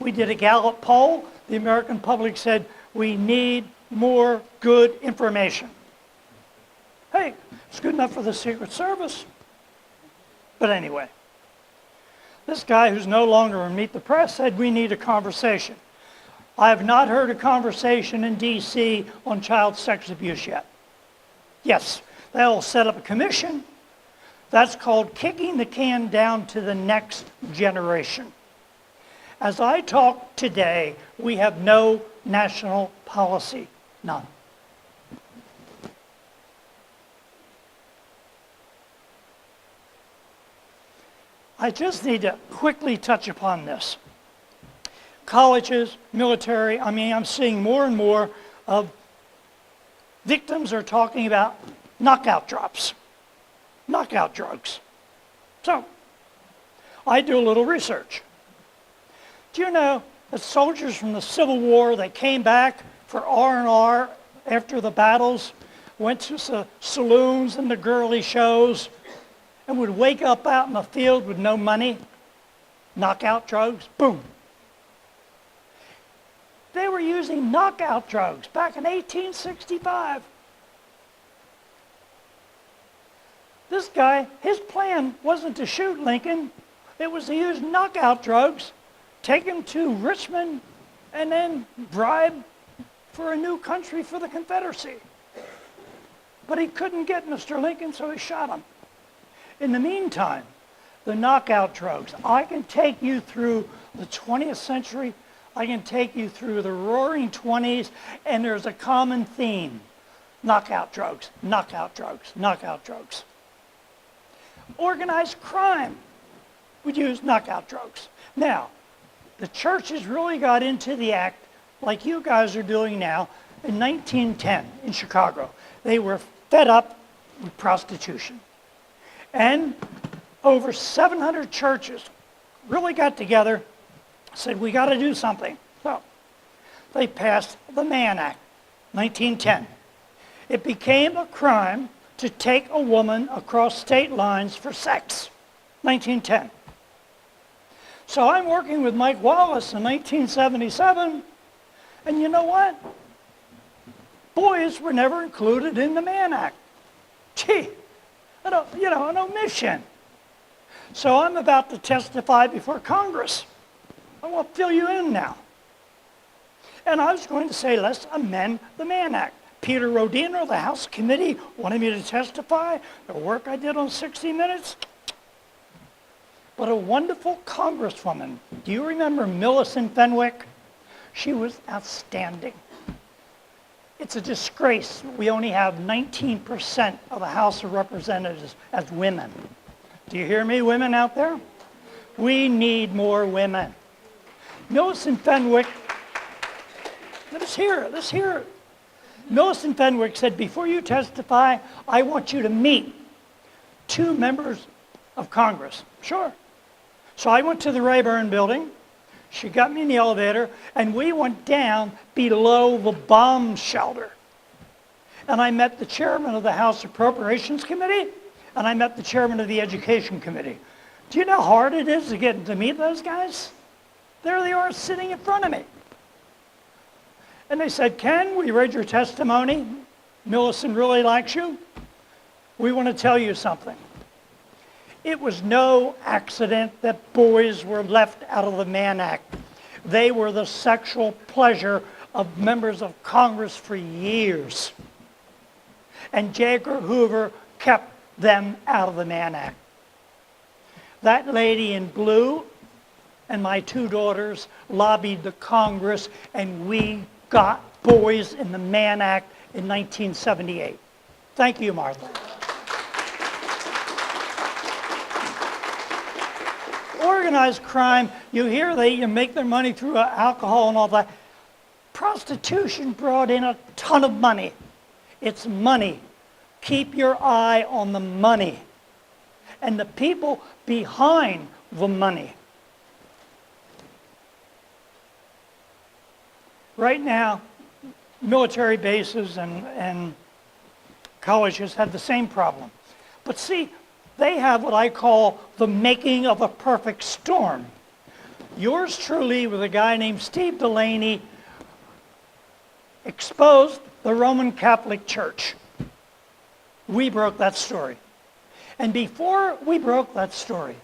We did a Gallup poll. The American public said, we need more good information. Hey, it's good enough for the Secret Service. But anyway, this guy who's no longer in Meet the Press said we need a conversation. I have not heard a conversation in D.C. on child sex abuse yet. Yes, they'll set up a commission. That's called kicking the can down to the next generation. As I talk today, we have no national policy, none. I just need to quickly touch upon this. Colleges, military, I'm seeing more and more of victims are talking about knockout drops, knockout drugs. So, I do a little research. Do you know that soldiers from the Civil War that came back for R&R after the battles went to saloons and the girly shows and would wake up out in the field with no money, knockout drugs, boom. They were using knockout drugs back in 1865. This guy, his plan wasn't to shoot Lincoln. It was to use knockout drugs, take him to Richmond, and then bribe for a new country for the Confederacy. But he couldn't get Mr. Lincoln, so he shot him. In the meantime, the knockout drugs, I can take you through the 20th century, I can take you through the roaring 20s, and there's a common theme. Knockout drugs, knockout drugs, knockout drugs. Organized crime would use knockout drugs. Now, the churches really got into the act like you guys are doing now in 1910 in Chicago. They were fed up with prostitution. And over 700 churches really got together, said, we got to do something. So they passed the Mann Act, 1910. It became a crime to take a woman across state lines for sex, 1910. So I'm working with Mike Wallace in 1977, and you know what? Boys were never included in the Mann Act. Gee, an omission. So I'm about to testify before Congress. I want to fill you in now. And I was going to say, let's amend the Mann Act. Peter Rodino, the House Committee, wanted me to testify. The work I did on 60 Minutes. But a wonderful congresswoman, do you remember Millicent Fenwick? She was outstanding. It's a disgrace we only have 19% of the House of Representatives as women. Do you hear me, women out there? We need more women. Millicent Fenwick, let's hear it. Millicent Fenwick said, before you testify, I want you to meet 2 members of Congress. Sure. So I went to the Rayburn building. She got me in the elevator, and we went down below the bomb shelter. And I met the chairman of the House Appropriations Committee, and I met the chairman of the Education Committee. Do you know how hard it is to get to meet those guys? There they are sitting in front of me. And they said, Ken, we read your testimony. Millicent really likes you. We want to tell you something. It was no accident that boys were left out of the Mann Act. They were the sexual pleasure of members of Congress for years. And J. Edgar Hoover kept them out of the Mann Act. That lady in blue and my two daughters lobbied the Congress, and we got boys in the Mann Act in 1978. Thank you, Martha. Organized crime, you hear they make their money through alcohol and all that. Prostitution brought in a ton of money. It's money. Keep your eye on the money and the people behind the money. Right now, military bases and colleges have the same problem. But see, they have what I call the making of a perfect storm. Yours truly, with a guy named Steve Delaney, exposed the Roman Catholic Church. We broke that story. And before we broke that story,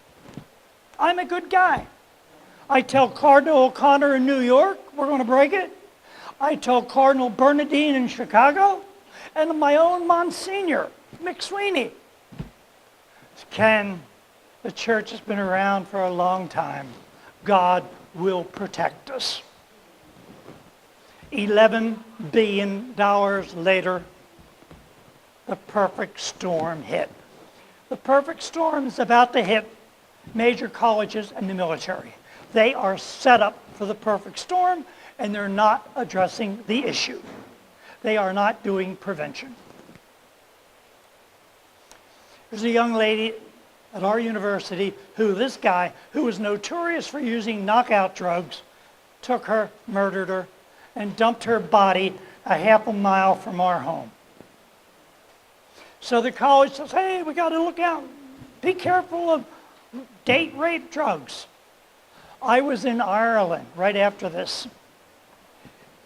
I'm a good guy. I tell Cardinal O'Connor in New York, we're going to break it. I tell Cardinal Bernardine in Chicago, and my own Monsignor, McSweeney. Ken, the church has been around for a long time. God will protect us. $11 billion later, the perfect storm hit. The perfect storm is about to hit major colleges and the military. They are set up for the perfect storm, and they're not addressing the issue. They are not doing prevention. There's a young lady at our university who this guy, who was notorious for using knockout drugs, took her, murdered her, and dumped her body a half a mile from our home. So the college says, hey, we got to look out. Be careful of date rape drugs. I was in Ireland right after this,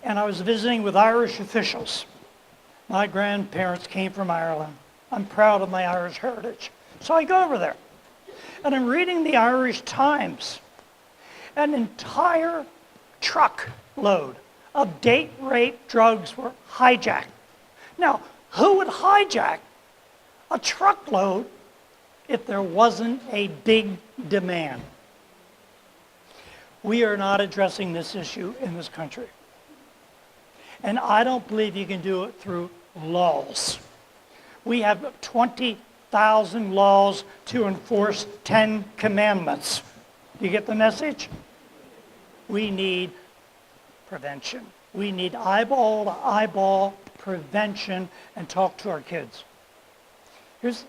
and I was visiting with Irish officials. My grandparents came from Ireland. I'm proud of my Irish heritage. So I go over there, and I'm reading the Irish Times. An entire truckload of date rape drugs were hijacked. Now, who would hijack a truckload if there wasn't a big demand? We are not addressing this issue in this country. And I don't believe you can do it through laws. We have 20,000 laws to enforce 10 commandments. You get the message? We need prevention. We need eyeball to eyeball prevention and talk to our kids. Here's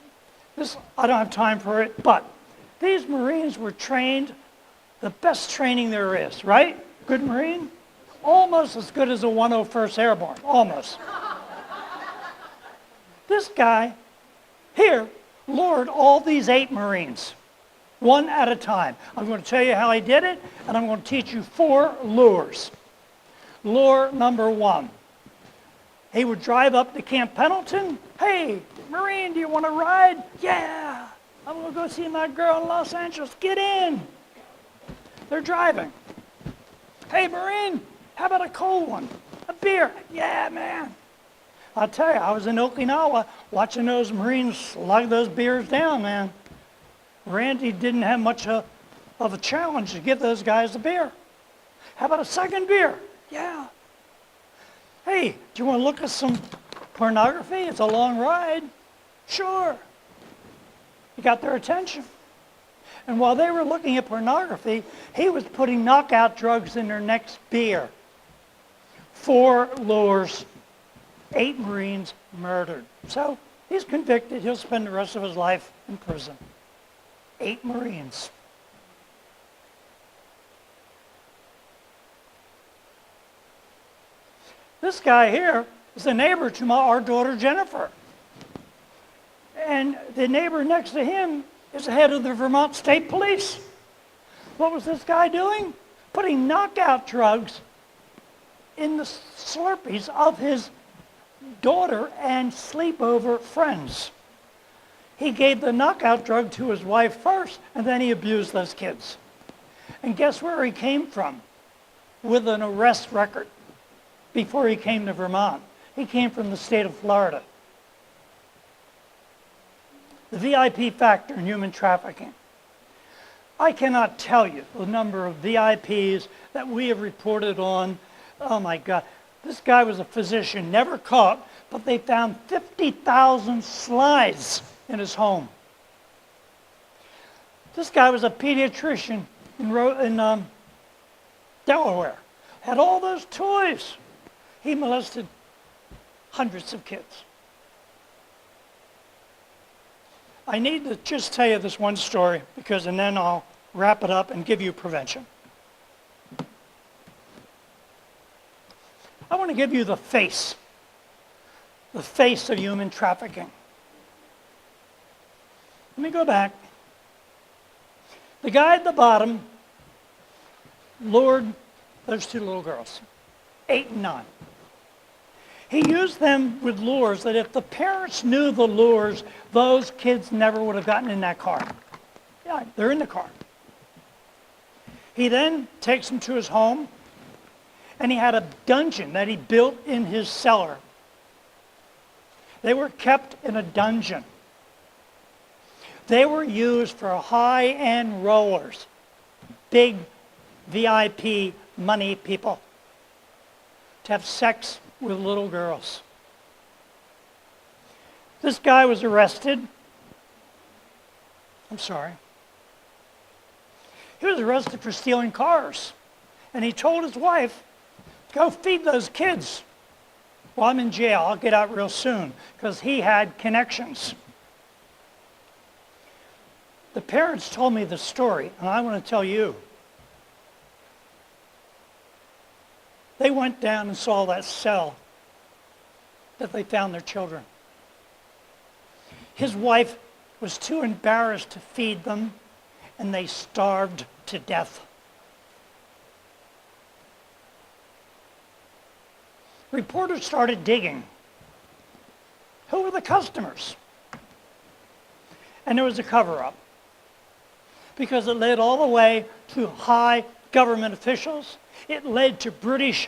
this, I don't have time for it, but these Marines were trained the best training there is, right? Good Marine? Almost as good as a 101st Airborne, almost. This guy here lured all these 8 Marines, one at a time. I'm going to tell you how he did it, and I'm going to teach you 4 lures. Lure number 1. He would drive up to Camp Pendleton. Hey, Marine, do you want to ride? Yeah, I'm going to go see my girl in Los Angeles. Get in. They're driving. Hey, Marine, how about a cold one? A beer? Yeah, man. I'll tell you, I was in Okinawa watching those Marines slug those beers down, man. Randy didn't have much of a challenge to give those guys a beer. How about a second beer? Yeah. Hey, do you want to look at some pornography? It's a long ride. Sure. You got their attention. And while they were looking at pornography, he was putting knockout drugs in their next beer. 4 lures, 8 Marines murdered. So he's convicted. He'll spend the rest of his life in prison. 8 Marines. This guy here is a neighbor to our daughter Jennifer. And the neighbor next to him is the head of the Vermont State Police. What was this guy doing? Putting knockout drugs in the Slurpees of his daughter and sleepover friends. He gave the knockout drug to his wife first, and then he abused those kids. And guess where he came from? With an arrest record before he came to Vermont. He came from the state of Florida. The VIP factor in human trafficking. I cannot tell you the number of VIPs that we have reported on. Oh my God. This guy was a physician, never caught, but they found 50,000 slides in his home. This guy was a pediatrician in Delaware. Had all those toys. He molested hundreds of kids. I need to just tell you this one story, and then I'll wrap it up and give you prevention. I want to give you the face of human trafficking. Let me go back. The guy at the bottom lured those two little girls, 8 and 9. He used them with lures that if the parents knew the lures, those kids never would have gotten in that car. Yeah, they're in the car. He then takes them to his home, and he had a dungeon that he built in his cellar. They were kept in a dungeon. They were used for high-end rollers, big VIP money people, to have sex with little girls. This guy was arrested. I'm sorry. He was arrested for stealing cars. And he told his wife, go feed those kids. Well, I'm in jail. I'll get out real soon, because he had connections. The parents told me the story, and I want to tell you. They went down and saw that cell that they found their children. His wife was too embarrassed to feed them, and they starved to death. Reporters started digging. Who were the customers? And there was a cover-up, because it led all the way to high government officials. It led to British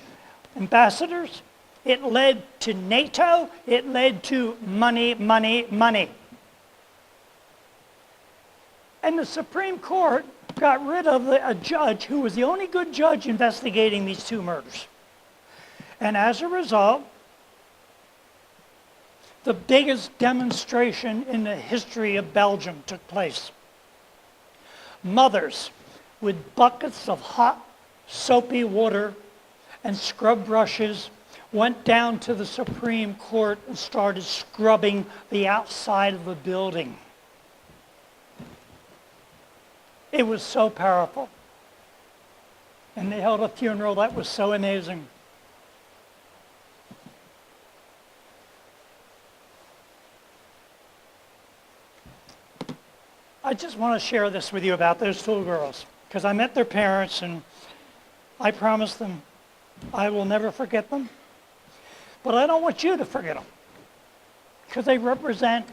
ambassadors. It led to NATO. It led to money, money, money. And the Supreme Court got rid of a judge who was the only good judge investigating these two murders. And as a result, the biggest demonstration in the history of Belgium took place. Mothers with buckets of hot, soapy water and scrub brushes went down to the Supreme Court and started scrubbing the outside of the building. It was so powerful. And they held a funeral that was so amazing. I just want to share this with you about those two girls, because I met their parents and I promised them I will never forget them. But I don't want you to forget them, because they represent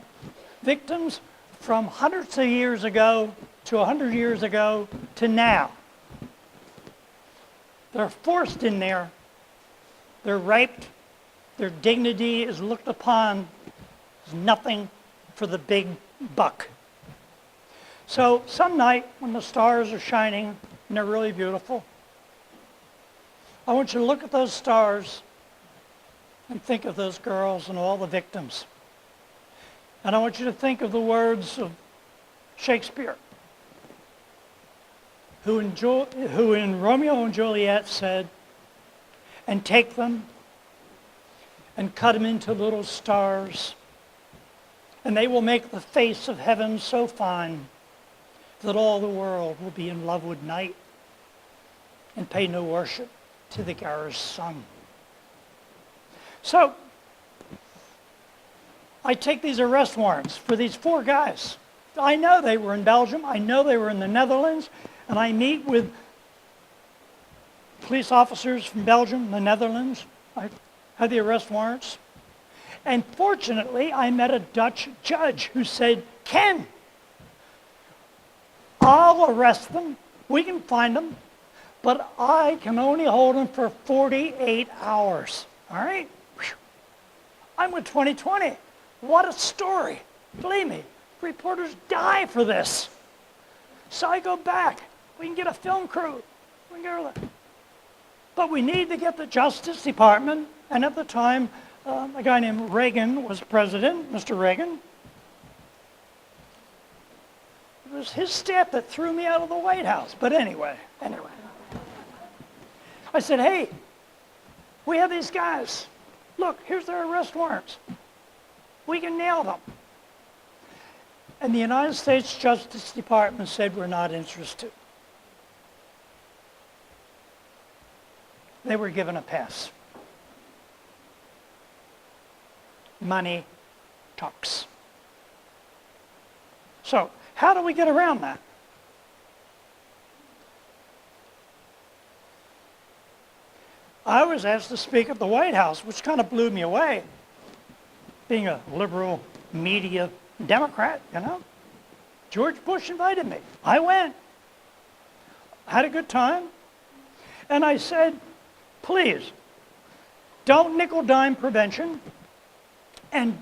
victims from hundreds of years ago to 100 years ago to now. They're forced in there. They're raped. Their dignity is looked upon as nothing for the big buck. So some night when the stars are shining and they're really beautiful, I want you to look at those stars and think of those girls and all the victims. And I want you to think of the words of Shakespeare, who in Romeo and Juliet said, and take them and cut them into little stars, and they will make the face of heaven so fine that all the world will be in love with night and pay no worship to the garish sun. So, I take these arrest warrants for these 4 guys. I know they were in Belgium, I know they were in the Netherlands, and I meet with police officers from Belgium, the Netherlands. I had the arrest warrants. And fortunately, I met a Dutch judge who said, Ken, I'll arrest them. We can find them. But I can only hold them for 48 hours. All right? Whew. I'm with 2020. What a story. Believe me, reporters die for this. So I go back. We can get a film crew. We can get all that. But we need to get the Justice Department, and at the time, a guy named Reagan was president, Mr. Reagan. It was his staff that threw me out of the White House. But anyway. I said, hey, we have these guys. Look, here's their arrest warrants. We can nail them. And the United States Justice Department said, we're not interested. They were given a pass. Money talks. So, how do we get around that? I was asked to speak at the White House, which kind of blew me away. Being a liberal media Democrat, you know. George Bush invited me. I went. Had a good time. And I said, please, don't nickel-dime prevention. And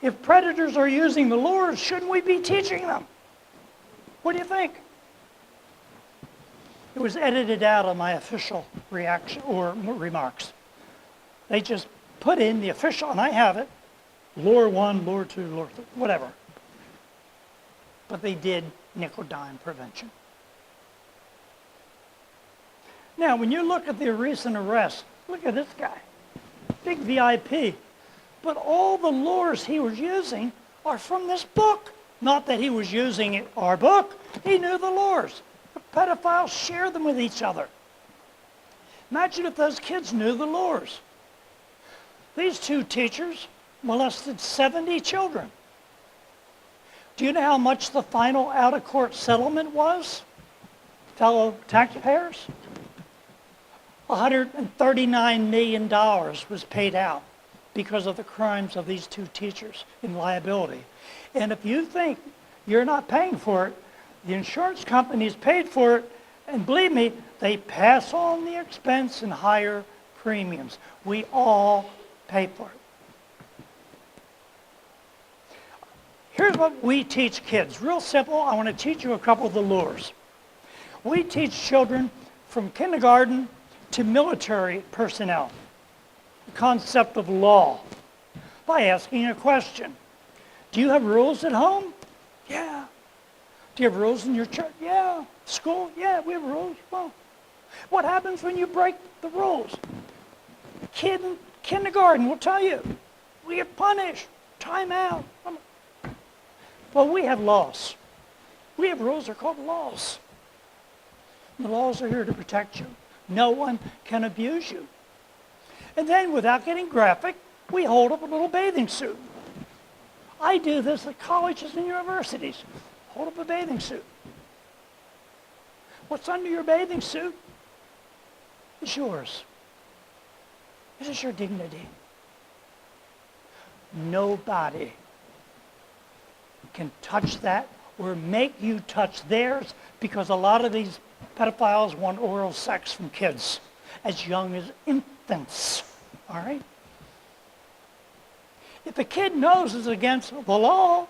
if predators are using the lures, shouldn't we be teaching them? What do you think? It was edited out of my official reaction or remarks. They just put in the official, and I have it, lure 1, lure 2, lure 3, whatever. But they did nickel-dime prevention. Now, when you look at the recent arrest, look at this guy, big VIP. But all the lures he was using are from this book. Not that he was using our book. He knew the lures. The pedophiles shared them with each other. Imagine if those kids knew the lures. These 2 teachers molested 70 children. Do you know how much the final out-of-court settlement was, fellow taxpayers? $139 million was paid out because of the crimes of these 2 teachers in liability. And if you think you're not paying for it, the insurance companies paid for it, and believe me, they pass on the expense and higher premiums. We all pay for it. Here's what we teach kids. Real simple. I want to teach you a couple of the lures. We teach children from kindergarten to military personnel the concept of law by asking a question. Do you have rules at home? Yeah. Do you have rules in your church? Yeah. School? Yeah, we have rules. Well, what happens when you break the rules? Kid in kindergarten will tell you. We get punished. Time out. Well, we have laws. We have rules. They're called laws. The laws are here to protect you. No one can abuse you. And then, without getting graphic, we hold up a little bathing suit. I do this at colleges and universities. Hold up a bathing suit. What's under your bathing suit is yours. This is your dignity. Nobody can touch that or make you touch theirs, because a lot of these pedophiles want oral sex from kids as young as infants. All right? If a kid knows it's against the law,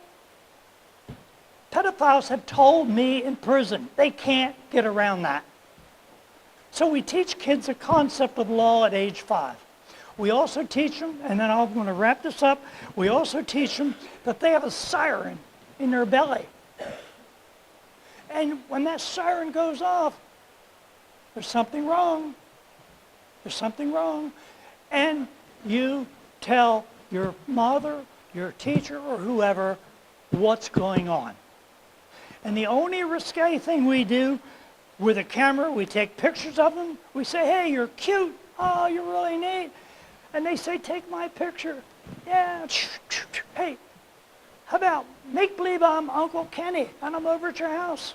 pedophiles have told me in prison they can't get around that. So we teach kids the concept of law at age 5. We also teach them, and then I'm going to wrap this up, we also teach them that they have a siren in their belly. And when that siren goes off, there's something wrong. There's something wrong. And you tell your mother, your teacher, or whoever what's going on. And the only risque thing we do with a camera, we take pictures of them. We say, hey, you're cute. Oh, you're really neat. And they say, take my picture. Yeah. Hey, how about make believe I'm Uncle Kenny and I'm over at your house?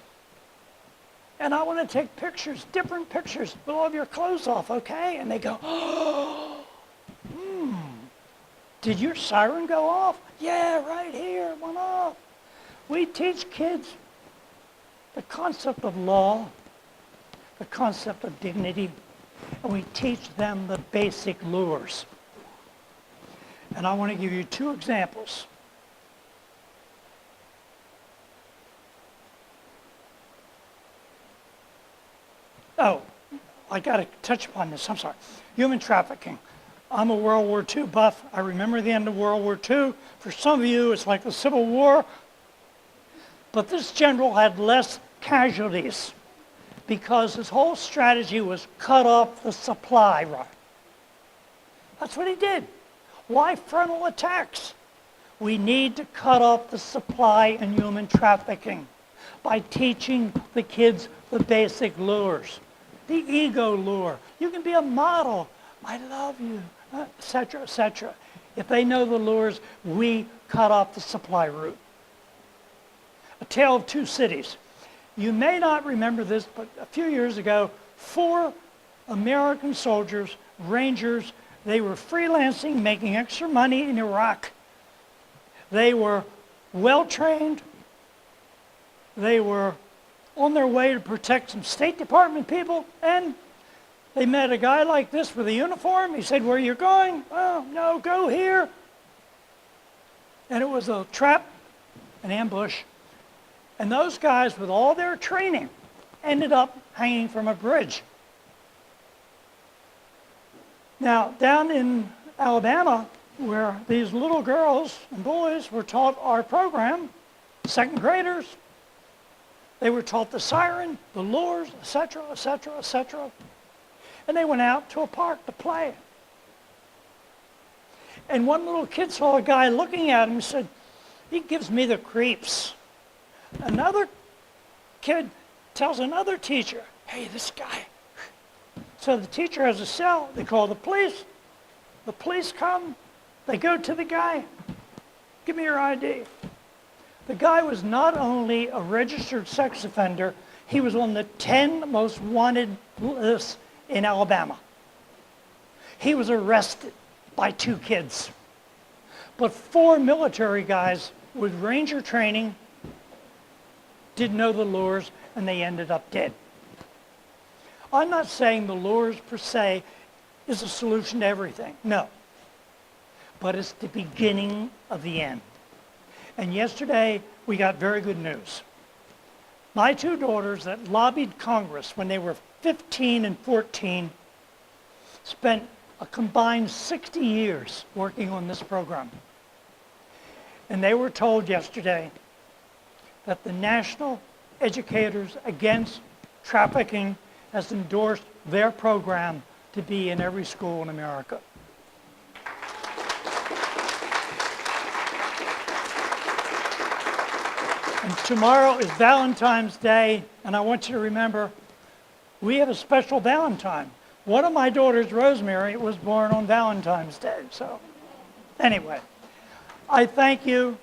and I want to take pictures, different pictures, with all of your clothes off, okay? And they go, oh, did your siren go off? Yeah, right here, it went off. We teach kids the concept of law, the concept of dignity, and we teach them the basic lures. And I want to give you 2 examples. Oh, I got to touch upon this, I'm sorry. Human trafficking. I'm a World War II buff. I remember the end of World War II. For some of you, it's like the Civil War. But this general had less casualties because his whole strategy was cut off the supply run. That's what he did. Why frontal attacks? We need to cut off the supply in human trafficking by teaching the kids the basic lures. The ego lure. You can be a model. I love you, etc., etc. If they know the lures, we cut off the supply route. A tale of 2 cities. You may not remember this, but a few years ago, 4 American soldiers, Rangers, they were freelancing, making extra money in Iraq. They were well-trained. They were on their way to protect some State Department people, and they met a guy like this with a uniform. He said, where are you going? Oh, no, go here. And it was a trap, an ambush. And those guys, with all their training, ended up hanging from a bridge. Now, down in Alabama, where these little girls and boys were taught our program, 2nd graders, they were taught the siren, the lures, etc., etc., etc. And they went out to a park to play. And one little kid saw a guy looking at him and said, he gives me the creeps. Another kid tells another teacher, hey, this guy. So the teacher has a cell. They call the police. The police come. They go to the guy. Give me your ID. The guy was not only a registered sex offender, he was on the 10 most wanted lists in Alabama. He was arrested by 2 kids. But 4 military guys with Ranger training didn't know the lures, and they ended up dead. I'm not saying the lures per se is a solution to everything. No. But it's the beginning of the end. And yesterday, we got very good news. My 2 daughters that lobbied Congress when they were 15 and 14 spent a combined 60 years working on this program. And they were told yesterday that the National Educators Against Trafficking has endorsed their program to be in every school in America. And tomorrow is Valentine's Day, and I want you to remember, we have a special Valentine. One of my daughters, Rosemary, was born on Valentine's Day. So anyway, I thank you.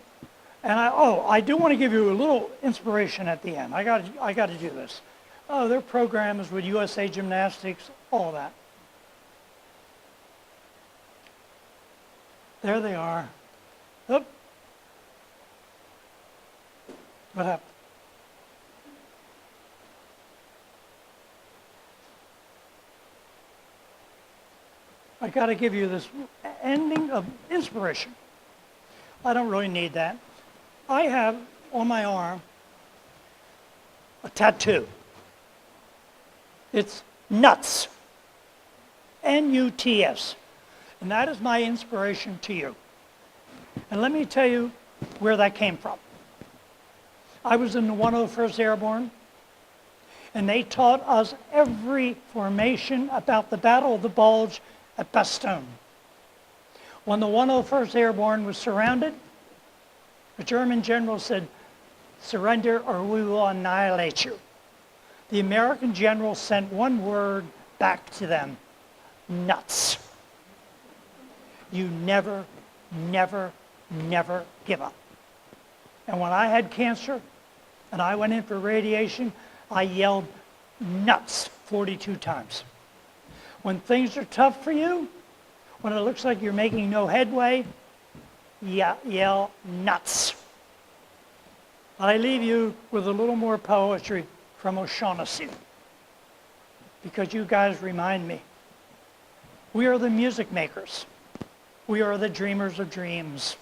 And I do want to give you a little inspiration at the end. I got to do this. Oh, their program is with USA Gymnastics, all that. There they are. Oop. What happened? I got to give you this ending of inspiration. I don't really need that. I have on my arm a tattoo. It's nuts. N-U-T-S. And that is my inspiration to you. And let me tell you where that came from. I was in the 101st Airborne, and they taught us every formation about the Battle of the Bulge at Bastogne. When the 101st Airborne was surrounded, the German general said, surrender or we will annihilate you. The American general sent one word back to them, nuts. You never, never, never give up. And when I had cancer and I went in for radiation, I yelled, nuts 42 times. When things are tough for you, when it looks like you're making no headway, yell nuts. I leave you with a little more poetry from O'Shaughnessy, because you guys remind me. We are the music makers. We are the dreamers of dreams,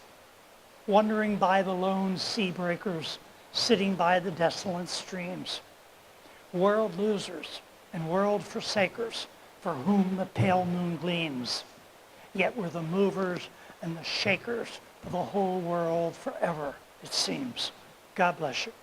wandering by the lone sea breakers, sitting by the desolate streams. World losers and world forsakers, for whom the pale moon gleams. Yet we're the movers and the shakers of the whole world forever, it seems. God bless you.